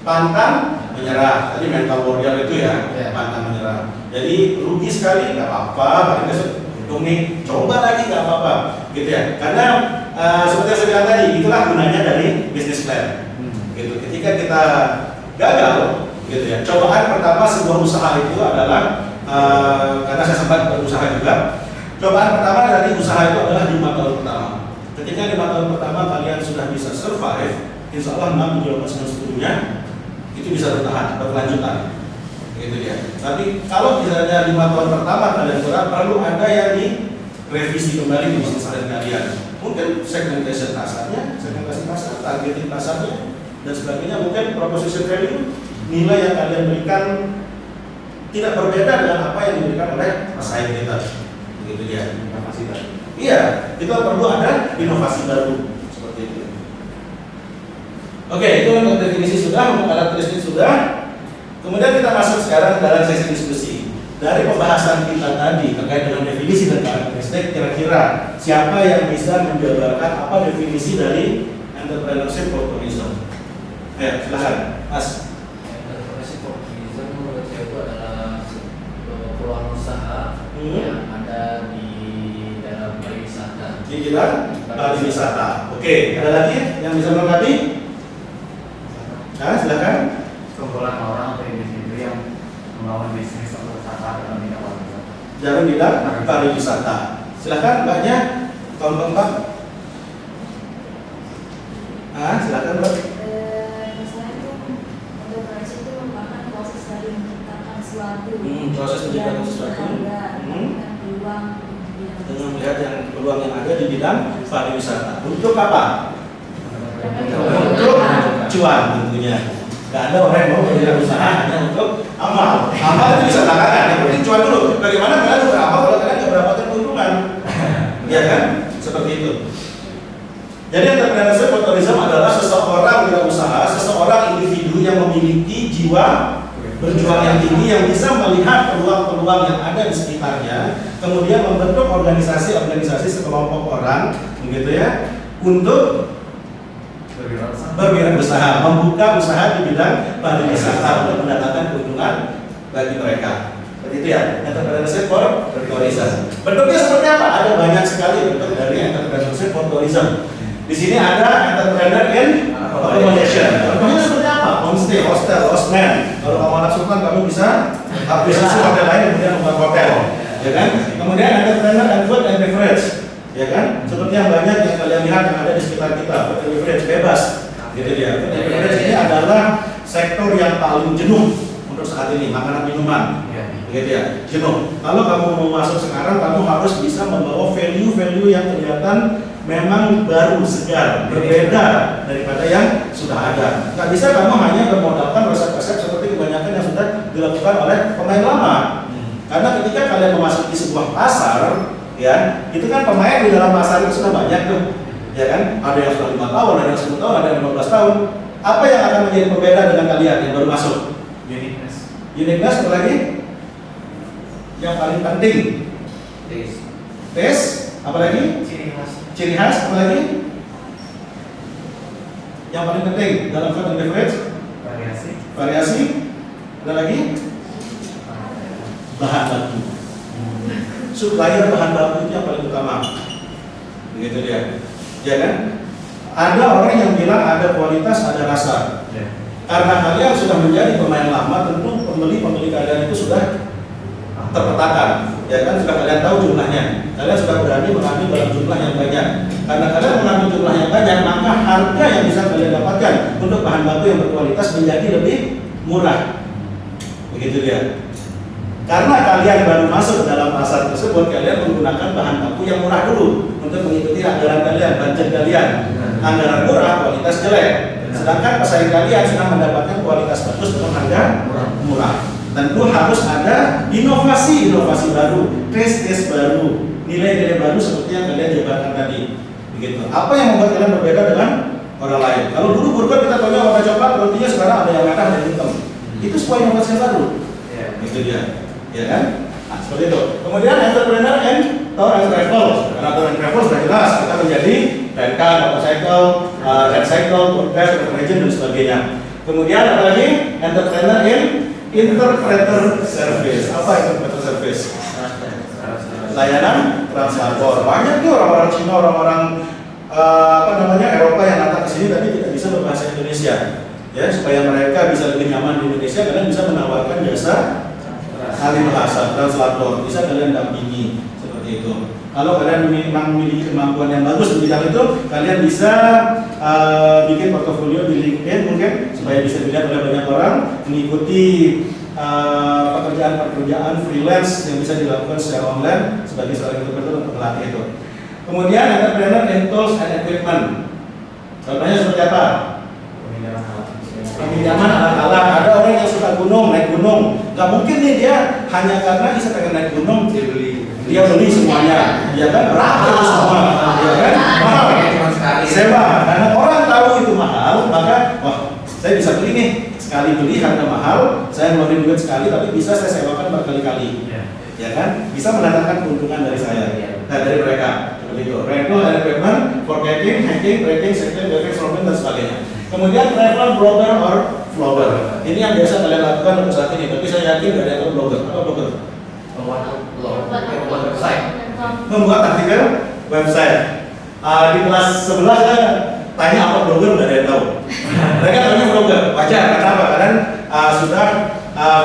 Pantang menyerah. Tadi mental warrior itu ya, pantang menyerah. Jadi rugi sekali nggak apa-apa, paling besok untung nih, coba lagi nggak apa-apa, gitu ya. Karena seperti yang saya bilang tadi, itulah gunanya dari business plan. Gitu. Ketika kita gagal, gitu ya. Cobaan pertama sebuah usaha itu adalah karena saya sempat berusaha juga. Cobaan pertama dari usaha itu adalah 5 tahun pertama. Ketika 5 tahun pertama kalian sudah bisa survive, insya Allah 6, 7, 8, 9, 10-nya itu bisa bertahan, berkelanjutan. Gitu ya. Tapi kalau misalnya 5 tahun pertama kalian kurang, perlu ada yang direvisi kembali di bisnis kalian. Mungkin segmentation pasarnya, segmentasi pasar, targeting pasarnya, dan sebagainya. Mungkin proposition value, nilai yang kalian berikan tidak berbeda dengan apa yang diberikan oleh pesaing kita. Begitu dia, inovasi baru. Iya, kita perlu ada inovasi baru seperti itu. Oke, itu untuk definisi sudah, untuk karakteristik sudah. Kemudian kita masuk sekarang dalam sesi diskusi. Dari pembahasan kita tadi terkait dengan definisi dan karakteristik, kira-kira siapa yang bisa menjabarkan apa definisi dari entrepreneurship optimism? Ya, silakan, Mas. Entrepreneurship optimism menurut saya itu adalah peluang usaha yang ada di dalam pariwisata. Di bidang pariwisata. Oke, ada lagi yang bisa melengkapi? Nah, silakan. Kumpulan orang atau individu yang membangun bisnis atau usaha dalam bidang pariwisata. Dalam bidang pariwisata. Silakan Mbaknya, tahun keempat. Silakan Mbak. Misalnya itu entrepreneurship itu merupakan proses dari menciptakan sesuatu. Proses menciptakan sesuatu. Menemukan peluang Dengan melihat yang peluang yang ada di bidang pariwisata. Untuk apa? Untuk cuan tentunya. Gak ada orang yang mau berdiri usaha hanya untuk amal. Amal itu bisa belakangan. Yang penting cuan dulu. Bagaimana kalian beramal kalau kalian nggak mendapatkan keuntungan? Ya kan? Seperti itu. Jadi entrepreneurship optimism adalah seseorang wirausaha, seseorang individu yang memiliki jiwa berjuang yang tinggi, yang bisa melihat peluang-peluang yang ada di sekitarnya, kemudian membentuk organisasi-organisasi sekelompok orang, begitu ya, untuk berwirausaha, membuka usaha di bidang pariwisata untuk mendatangkan keuntungan bagi mereka. Seperti itu ya, entrepreneurship for tourism. Bentuknya seperti apa? Ada banyak sekali bentuk dari entrepreneurship for tourism. Di sini ada entrepreneur in accommodation. Contohnya seperti apa? Homestay, hostel, hostman. Kalau kamu anak sultan, kamu bisa akuisisi hotel lain kemudian membuat hotel, ya kan? Kemudian entrepreneur and food and beverage, ya kan? Seperti yang banyak yang kalian lihat yang ada di sekitar kita, food and beverage bebas, gitu dia. Food and beverage ini adalah sektor yang paling jenuh untuk saat ini, makanan minuman. Begitu ya, jenuh. Kalau kamu mau masuk sekarang, kamu harus bisa membawa value-value yang kelihatan memang baru, segar, berbeda daripada yang sudah ada. Nggak bisa kamu hanya bermodalkan resep-resep seperti kebanyakan yang sudah dilakukan oleh pemain lama. Karena ketika kalian memasuki sebuah pasar, ya, itu kan pemain di dalam pasar itu sudah banyak tuh, ya kan? Ada yang sudah 5 tahun, ada yang 10 tahun, ada yang 15 tahun. Apa yang akan menjadi pembeda dengan kalian yang baru masuk? Uniqueness. Uniqueness, apa lagi? Yang paling penting, taste, apa lagi? Ciri khas, apa lagi? Yang paling penting dalam food and beverage? Variasi. Ada lagi? Bahan baku. Supplier bahan baku itu yang paling utama. Begitu dia. Ya kan? Ada orang yang bilang ada kualitas, ada rasa. Karena kalian sudah menjadi pemain lama, tentu pembeli kalian itu sudah terpetakan, ya kan, sudah kalian tahu jumlahnya. Kalian sudah berani mengambil dalam jumlah yang banyak. Karena kalian mengambil jumlah yang banyak, maka harga yang bisa kalian dapatkan untuk bahan baku yang berkualitas menjadi lebih murah. Begitu dia. Karena kalian baru masuk ke dalam pasar tersebut, kalian menggunakan bahan baku yang murah dulu untuk mengikuti anggaran kalian, budget kalian. Anggaran murah, kualitas jelek. Sedangkan pesaing kalian sudah mendapatkan kualitas bagus dengan harga murah. Tentu harus ada inovasi baru, tes baru, nilai-nilai baru seperti yang kalian jabarkan tadi. Begitu. Apa yang membuat kalian berbeda dengan orang lain? Kalau dulu burger kita tahunya warna coklat, rotinya sekarang ada yang merah, ada yang hitam. Itu sebuah inovasi baru. Itu dia. Ya kan? Nah, seperti itu. Kemudian entrepreneur and tour and travel. Karena tour and travel sudah jelas kita menjadi rental, motorcycle, red cycle, tour guide, travel agent dan sebagainya. Kemudian apa lagi? Entrepreneur in interpreter service. Apa interpreter service? Layanan translator. Banyak tuh orang-orang Cina, orang-orang Eropa yang datang ke sini tapi tidak bisa berbahasa Indonesia. Ya, supaya mereka bisa lebih nyaman di Indonesia, kalian bisa menawarkan jasa ahli bahasa, translator, bisa kalian dampingi seperti itu. Kalau kalian memang memiliki kemampuan yang bagus di bidang itu, kalian bisa bikin portofolio di LinkedIn mungkin supaya bisa dilihat oleh banyak orang, mengikuti pekerjaan freelance yang bisa dilakukan secara online sebagai seorang interpreter untuk melatih itu. Kemudian entrepreneur in tools and equipment. Contohnya seperti apa? Peminjaman alat-alat. Ada orang yang suka naik gunung. Gak mungkin nih dia hanya karena dia pengen naik gunung dia beli semuanya. Ya kan berapa itu semua? Ya kan mahal. Sewa. Karena orang tahu itu mahal, maka wah saya bisa beli nih. Sekali beli harga mahal, saya ngeluarin duit sekali, tapi bisa saya sewakan berkali-kali. Ya kan? Bisa mendatangkan keuntungan dari saya dan dari mereka. Seperti itu. Rental and equipment, forgetting, hacking, breaking, setting, defect, solving dan sebagainya. Kemudian travel blogger or vlogger. Ini yang biasa kalian lakukan untuk saat ini, tapi saya yakin gak ada yang blogger. Apa blogger? Membuat website. Membuat artikel website. Di kelas 11 saya tanya apa blogger, gak ada yang tahu. Mereka tahunya blogger. Wajar, kenapa? Karena sudah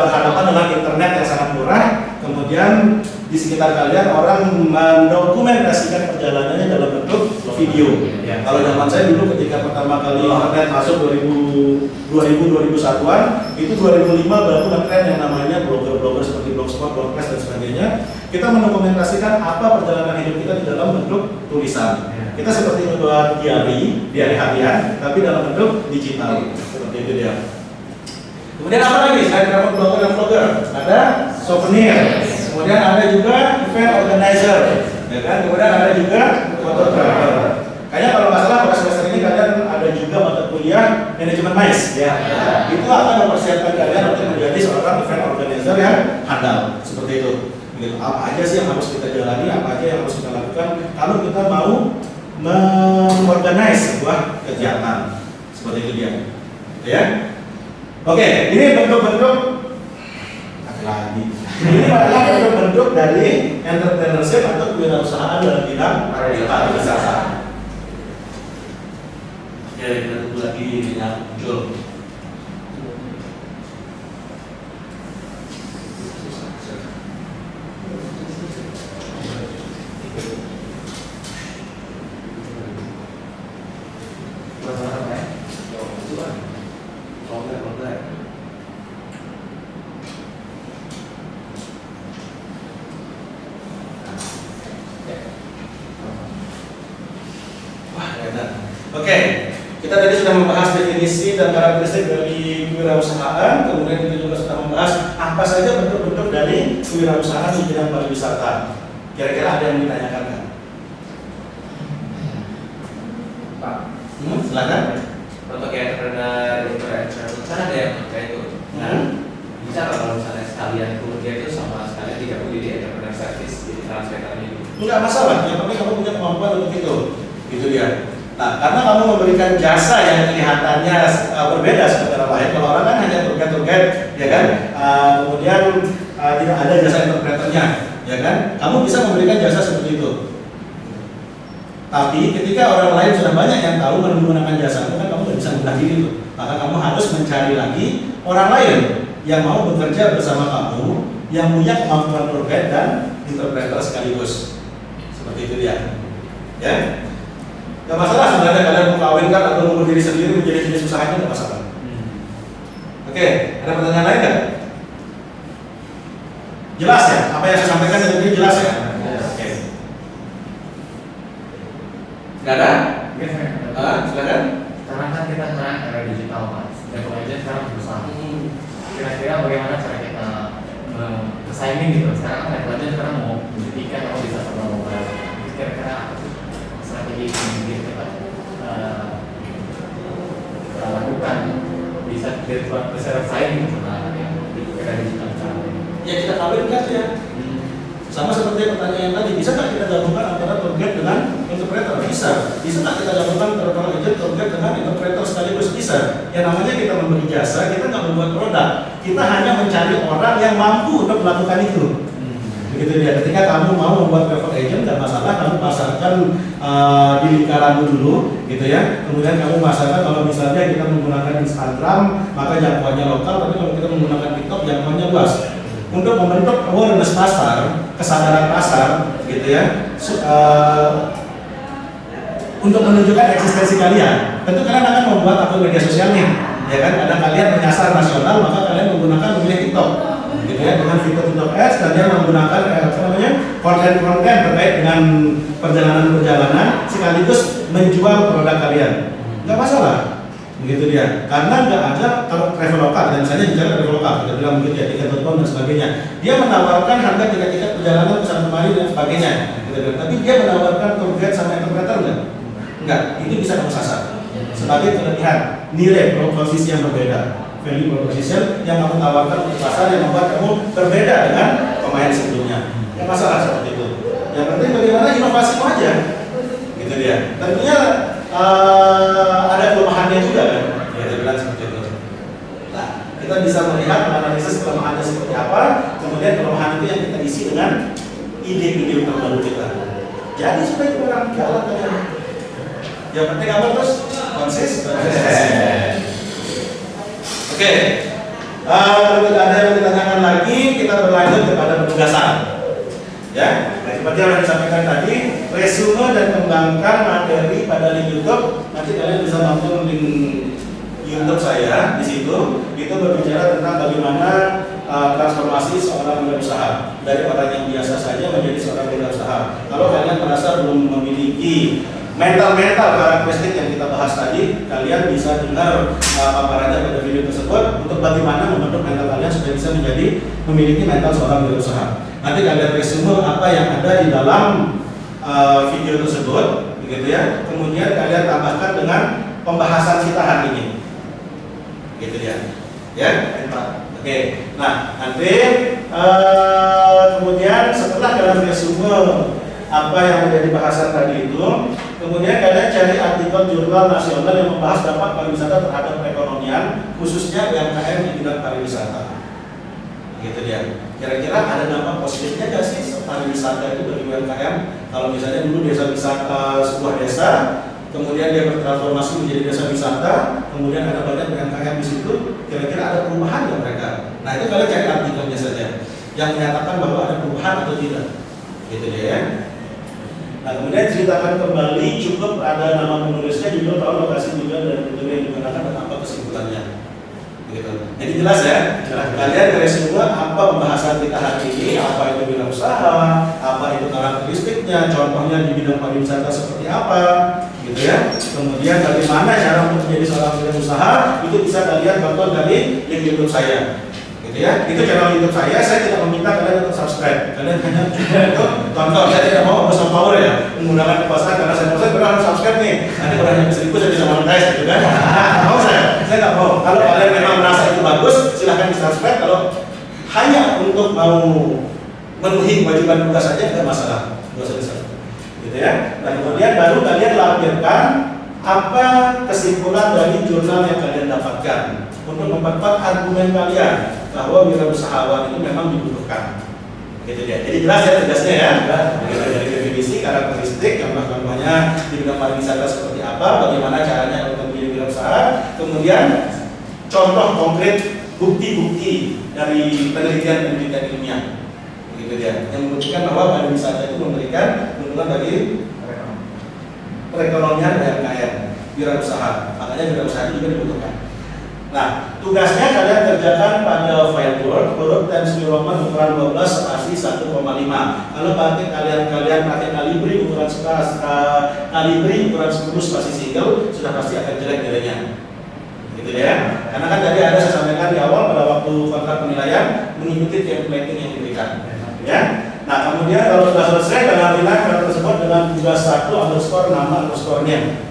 berhadapan dengan internet yang sangat murah. Kemudian di sekitar kalian orang mendokumentasikan perjalanannya dalam bentuk video. Kalau zaman saya dulu ketika pertama kali internet masuk 2000-2001an, itu 2005 baru ngetren yang namanya blogger-blogger seperti Blogspot, WordPress dan sebagainya. Kita mendokumentasikan apa perjalanan hidup kita di dalam bentuk tulisan. Kita seperti membuat diary harian, tapi dalam bentuk digital. Seperti itu dia. Kemudian apa lagi selain travel blogger dan vlogger? Ada souvenir. Kemudian ada juga event organizer, ya kan? Kemudian ada juga fotografer. Kayaknya kalau nggak salah pada semester ini kalian ada juga mata kuliah manajemen MICE. Ya. Itu akan mempersiapkan kalian untuk menjadi seorang event organizer yang handal. Seperti itu. Gitu. Apa aja sih yang harus kita jalani? Apa aja yang harus kita lakukan? Kalau kita mau mengorganize sebuah kegiatan. Seperti itu dia. Ya. Oke, ini bentuk-bentuk lagi. Ini adalah bentuk-bentuk dari entrepreneurship atau kewirausahaan dalam bidang pariwisata. Ya, kita tunggu lagi yang muncul. Oke, kita tadi sudah membahas definisi dan karakteristik dari kewirausahaan, kemudian kita juga sudah membahas apa saja bentuk-bentuk dari kewirausahaan di bidang pariwisata. Kira-kira ada yang ditanyakan kan? Pak, silakan. Untuk entrepreneur kan ada yang terkait itu. Bisa kalau misalnya sekalian kemudian itu sama sekalian tidak boleh di entrepreneur service di translator ini. Enggak masalah, yang penting kamu punya kemampuan untuk itu. Gitu dia. Nah, karena kamu memberikan jasa yang kelihatannya berbeda secara lain. Kalau orang kan hanya tour guide, ya kan? Kemudian tidak ada jasa interpreternya, ya kan? Kamu bisa memberikan jasa seperti itu. Tapi ketika orang lain sudah banyak yang tahu menggunakan jasa, kan kamu tidak bisa mengganti itu. Maka kamu harus mencari lagi orang lain yang mau bekerja bersama kamu, yang punya kemampuan tour guide dan interpreter sekaligus. Seperti itu dia. Ya. Gak masalah sebenarnya kalian mau kawinkan atau mau berdiri sendiri menjadi jenis usahanya, gak masalah. Oke, ada pertanyaan lain nggak? Jelas ya? Apa yang saya sampaikan tadi jelas ya? Oke. Nggak ada? Oke, saya Silakan. sekarang kan kita sekarang era digital Mas. Travel agent sekarang berusaha. Kira-kira bagaimana cara kita bersaing gitu? Sekarang kan travel agent sekarang mau tiket atau bisa serba mobile. Kira-kira apa sih strategi yang mungkin kita lakukan bisa bersaing gitu sama yang era digital sekarang ini? Ya kita kawinkan ya. Sama seperti pertanyaan yang tadi, bisa nggak kita gabungkan antara tour guide dengan interpreter? Bisa. Bisa nggak kita gabungkan antara agent, tour guide dengan interpreter sekaligus? Bisa. Yang namanya kita memberi jasa, kita nggak membuat produk. Kita hanya mencari orang yang mampu untuk melakukan itu. Begitu dia. Ketika kamu mau membuat travel agent, nggak masalah, kamu pasarkan di lingkaranmu dulu, gitu ya. Kemudian kamu pasarkan kalau misalnya kita menggunakan Instagram, maka jangkauannya lokal. Tapi kalau kita menggunakan TikTok, jangkauannya luas. Untuk membentuk awareness pasar, kesadaran pasar, gitu ya, untuk menunjukkan eksistensi kalian. Tentu kalian akan membuat akun media sosial nih, ya kan? Ada kalian menyasar nasional, maka kalian menggunakan memilih TikTok, gitu ya, dengan fitur TikTok Ads. Kalian menggunakan konten-konten terkait dengan perjalanan-perjalanan, sekaligus menjual produk kalian. Nggak masalah. Begitu dia, karena nggak ada kalau Traveloka, dan misalnya bicara Traveloka, kita bilang begitu ya, tiket.com dan sebagainya, dia menawarkan harga tiket-tiket perjalanan ke sana kemari dan sebagainya, gitu. Tapi dia menawarkan tour guide sama interpreter enggak, itu bisa kamu sasar sebagai kelebihan nilai proposisi yang berbeda, value proposition yang kamu tawarkan untuk pasar yang membuat kamu berbeda dengan pemain sebelumnya. Nggak masalah seperti itu. Yang penting bagaimana inovasimu aja, gitu dia. Tentunya ada kelemahannya juga kan, ya saya bilang seperti itu. Nah, kita bisa melihat menganalisis kelemahannya seperti apa, kemudian kelemahan itu yang kita isi dengan ide-ide terbaru kita. Jadi supaya kita orang jalan kan. Yang penting apa terus? Konsisten. Oke. Kalau tidak ada yang ditanyakan lagi, kita berlanjut kepada penugasan. Ya, seperti yang disampaikan tadi, resume dan kembangkan materi pada link YouTube. Nanti kalian bisa nonton link YouTube saya di situ. Itu berbicara tentang bagaimana transformasi seorang wirausaha dari orang yang biasa saja menjadi seorang wirausaha. Kalau kalian merasa belum memiliki mental karakteristik yang kita bahas tadi, kalian bisa dengar paparannya pada video tersebut untuk bagaimana membentuk mental kalian supaya bisa menjadi memiliki mental seorang wirausaha. Nanti kalian resume apa yang ada di dalam video tersebut, begitu ya. Kemudian kalian tambahkan dengan pembahasan kita hari ini, gitu ya. Ya, oke. Nah, nanti kemudian setelah kalian resume apa yang menjadi bahasan tadi itu, kemudian kalian cari artikel jurnal nasional yang membahas dampak pariwisata terhadap perekonomian, khususnya UMKM di bidang pariwisata. Gitu dia. Kira-kira ada dampak positifnya nggak sih pariwisata itu bagi UMKM? Kalau misalnya dulu desa wisata sebuah desa, kemudian dia bertransformasi menjadi desa wisata, kemudian ada banyak UMKM di situ, kira-kira ada perubahan nggak mereka? Nah itu kalian cari artikelnya saja yang menyatakan bahwa ada perubahan atau tidak. Gitu dia ya. Nah kemudian ceritakan kembali, cukup ada nama penulisnya, judul, tahun, lokasi juga dan metode yang digunakan dan apa kesimpulannya. Gitu. Jadi jelas ya, kalian resume apa pembahasan kita hari ini, apa itu wirausaha, apa itu karakteristiknya, contohnya di bidang pariwisata seperti apa, gitu ya. Kemudian bagaimana cara untuk menjadi seorang wirausaha, itu bisa kalian tonton dari link YouTube saya, gitu ya. Itu channel YouTube saya tidak meminta kalian untuk subscribe, kalian hanya untuk tonton. Saya tidak mau besar power ya, menggunakan kekuasaan karena saya harus subscribe nih. Nanti kalau hanya 1000 saya bisa monetize, gitu kan? Mau saya nggak mau. Kalau kalian memang merasa itu bagus, silahkan di subscribe. Kalau hanya untuk mau memenuhi kewajiban tugas saja, tidak masalah, nggak usah di subscribe, gitu ya. Dan kemudian baru kalian lampirkan apa kesimpulan dari jurnal yang kalian dapatkan untuk memperkuat argumen kalian bahwa wirausahawan itu memang dibutuhkan. Gitu ya. Jadi jelas ya tugasnya ya. Dari definisi, karakteristik, contoh-contohnya di bidang pariwisata seperti apa, bagaimana caranya untuk menjadi wirausaha, kemudian contoh konkret bukti-bukti dari penelitian ilmiah. Begitu dia. Yang membuktikan bahwa pariwisata itu memberikan keuntungan bagi perekonomian UMKM, wirausaha. Makanya wirausaha itu juga dibutuhkan. Nah, tugasnya kalian kerjakan pada file Word, huruf Times New Roman ukuran 12 spasi 1,5. Kalau pakai kalian pakai Calibri ukuran Calibri ukuran 10 spasi single, sudah pasti akan jelek nilainya. Gitu ya. Karena kan tadi ada saya sampaikan di awal pada waktu kontrak penilaian mengikuti templating yang diberikan. Ya. Nah, kemudian kalau sudah selesai kalian nilai file tersebut dengan tugas 1 underscore nama underscore-nya.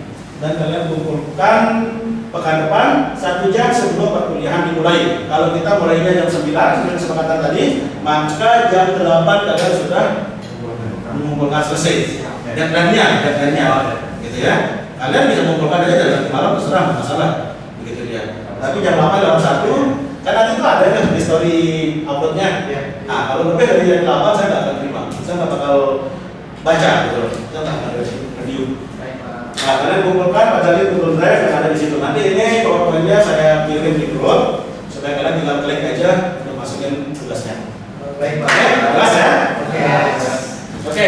Dan kalian kumpulkan pekan depan 1 jam sebelum perkuliahan dimulai. Kalau kita mulainya jam 9 seperti kesepakatan tadi, maka jam 8 kalian sudah mengumpulkan selesai. Deadline-nya, gitu ya. Kalian bisa mengumpulkan aja dari malam terserah, nggak masalah, begitu ya. Tapi jam 8 dalam 1, kan nanti itu ada kan di story uploadnya. Nah, kalau lebih dari jam 8 saya nggak akan terima, saya nggak bakal baca gitu loh, saya nggak akan review. Nah, kalian kumpulkan pada Google Drive yang ada di situ. Nanti ini PowerPoint-nya saya kirim di grup supaya kalian tinggal klik aja untuk masukin tugasnya. Baik Pak. Jelas ya? Oke,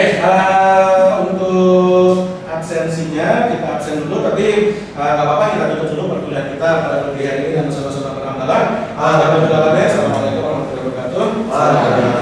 untuk absensinya kita absen dulu, tapi nggak apa-apa kita tutup dulu perkuliahan kita pada pagi hari ini dan bersama-sama berhamdalah. Assalamualaikum warahmatullahi wabarakatuh.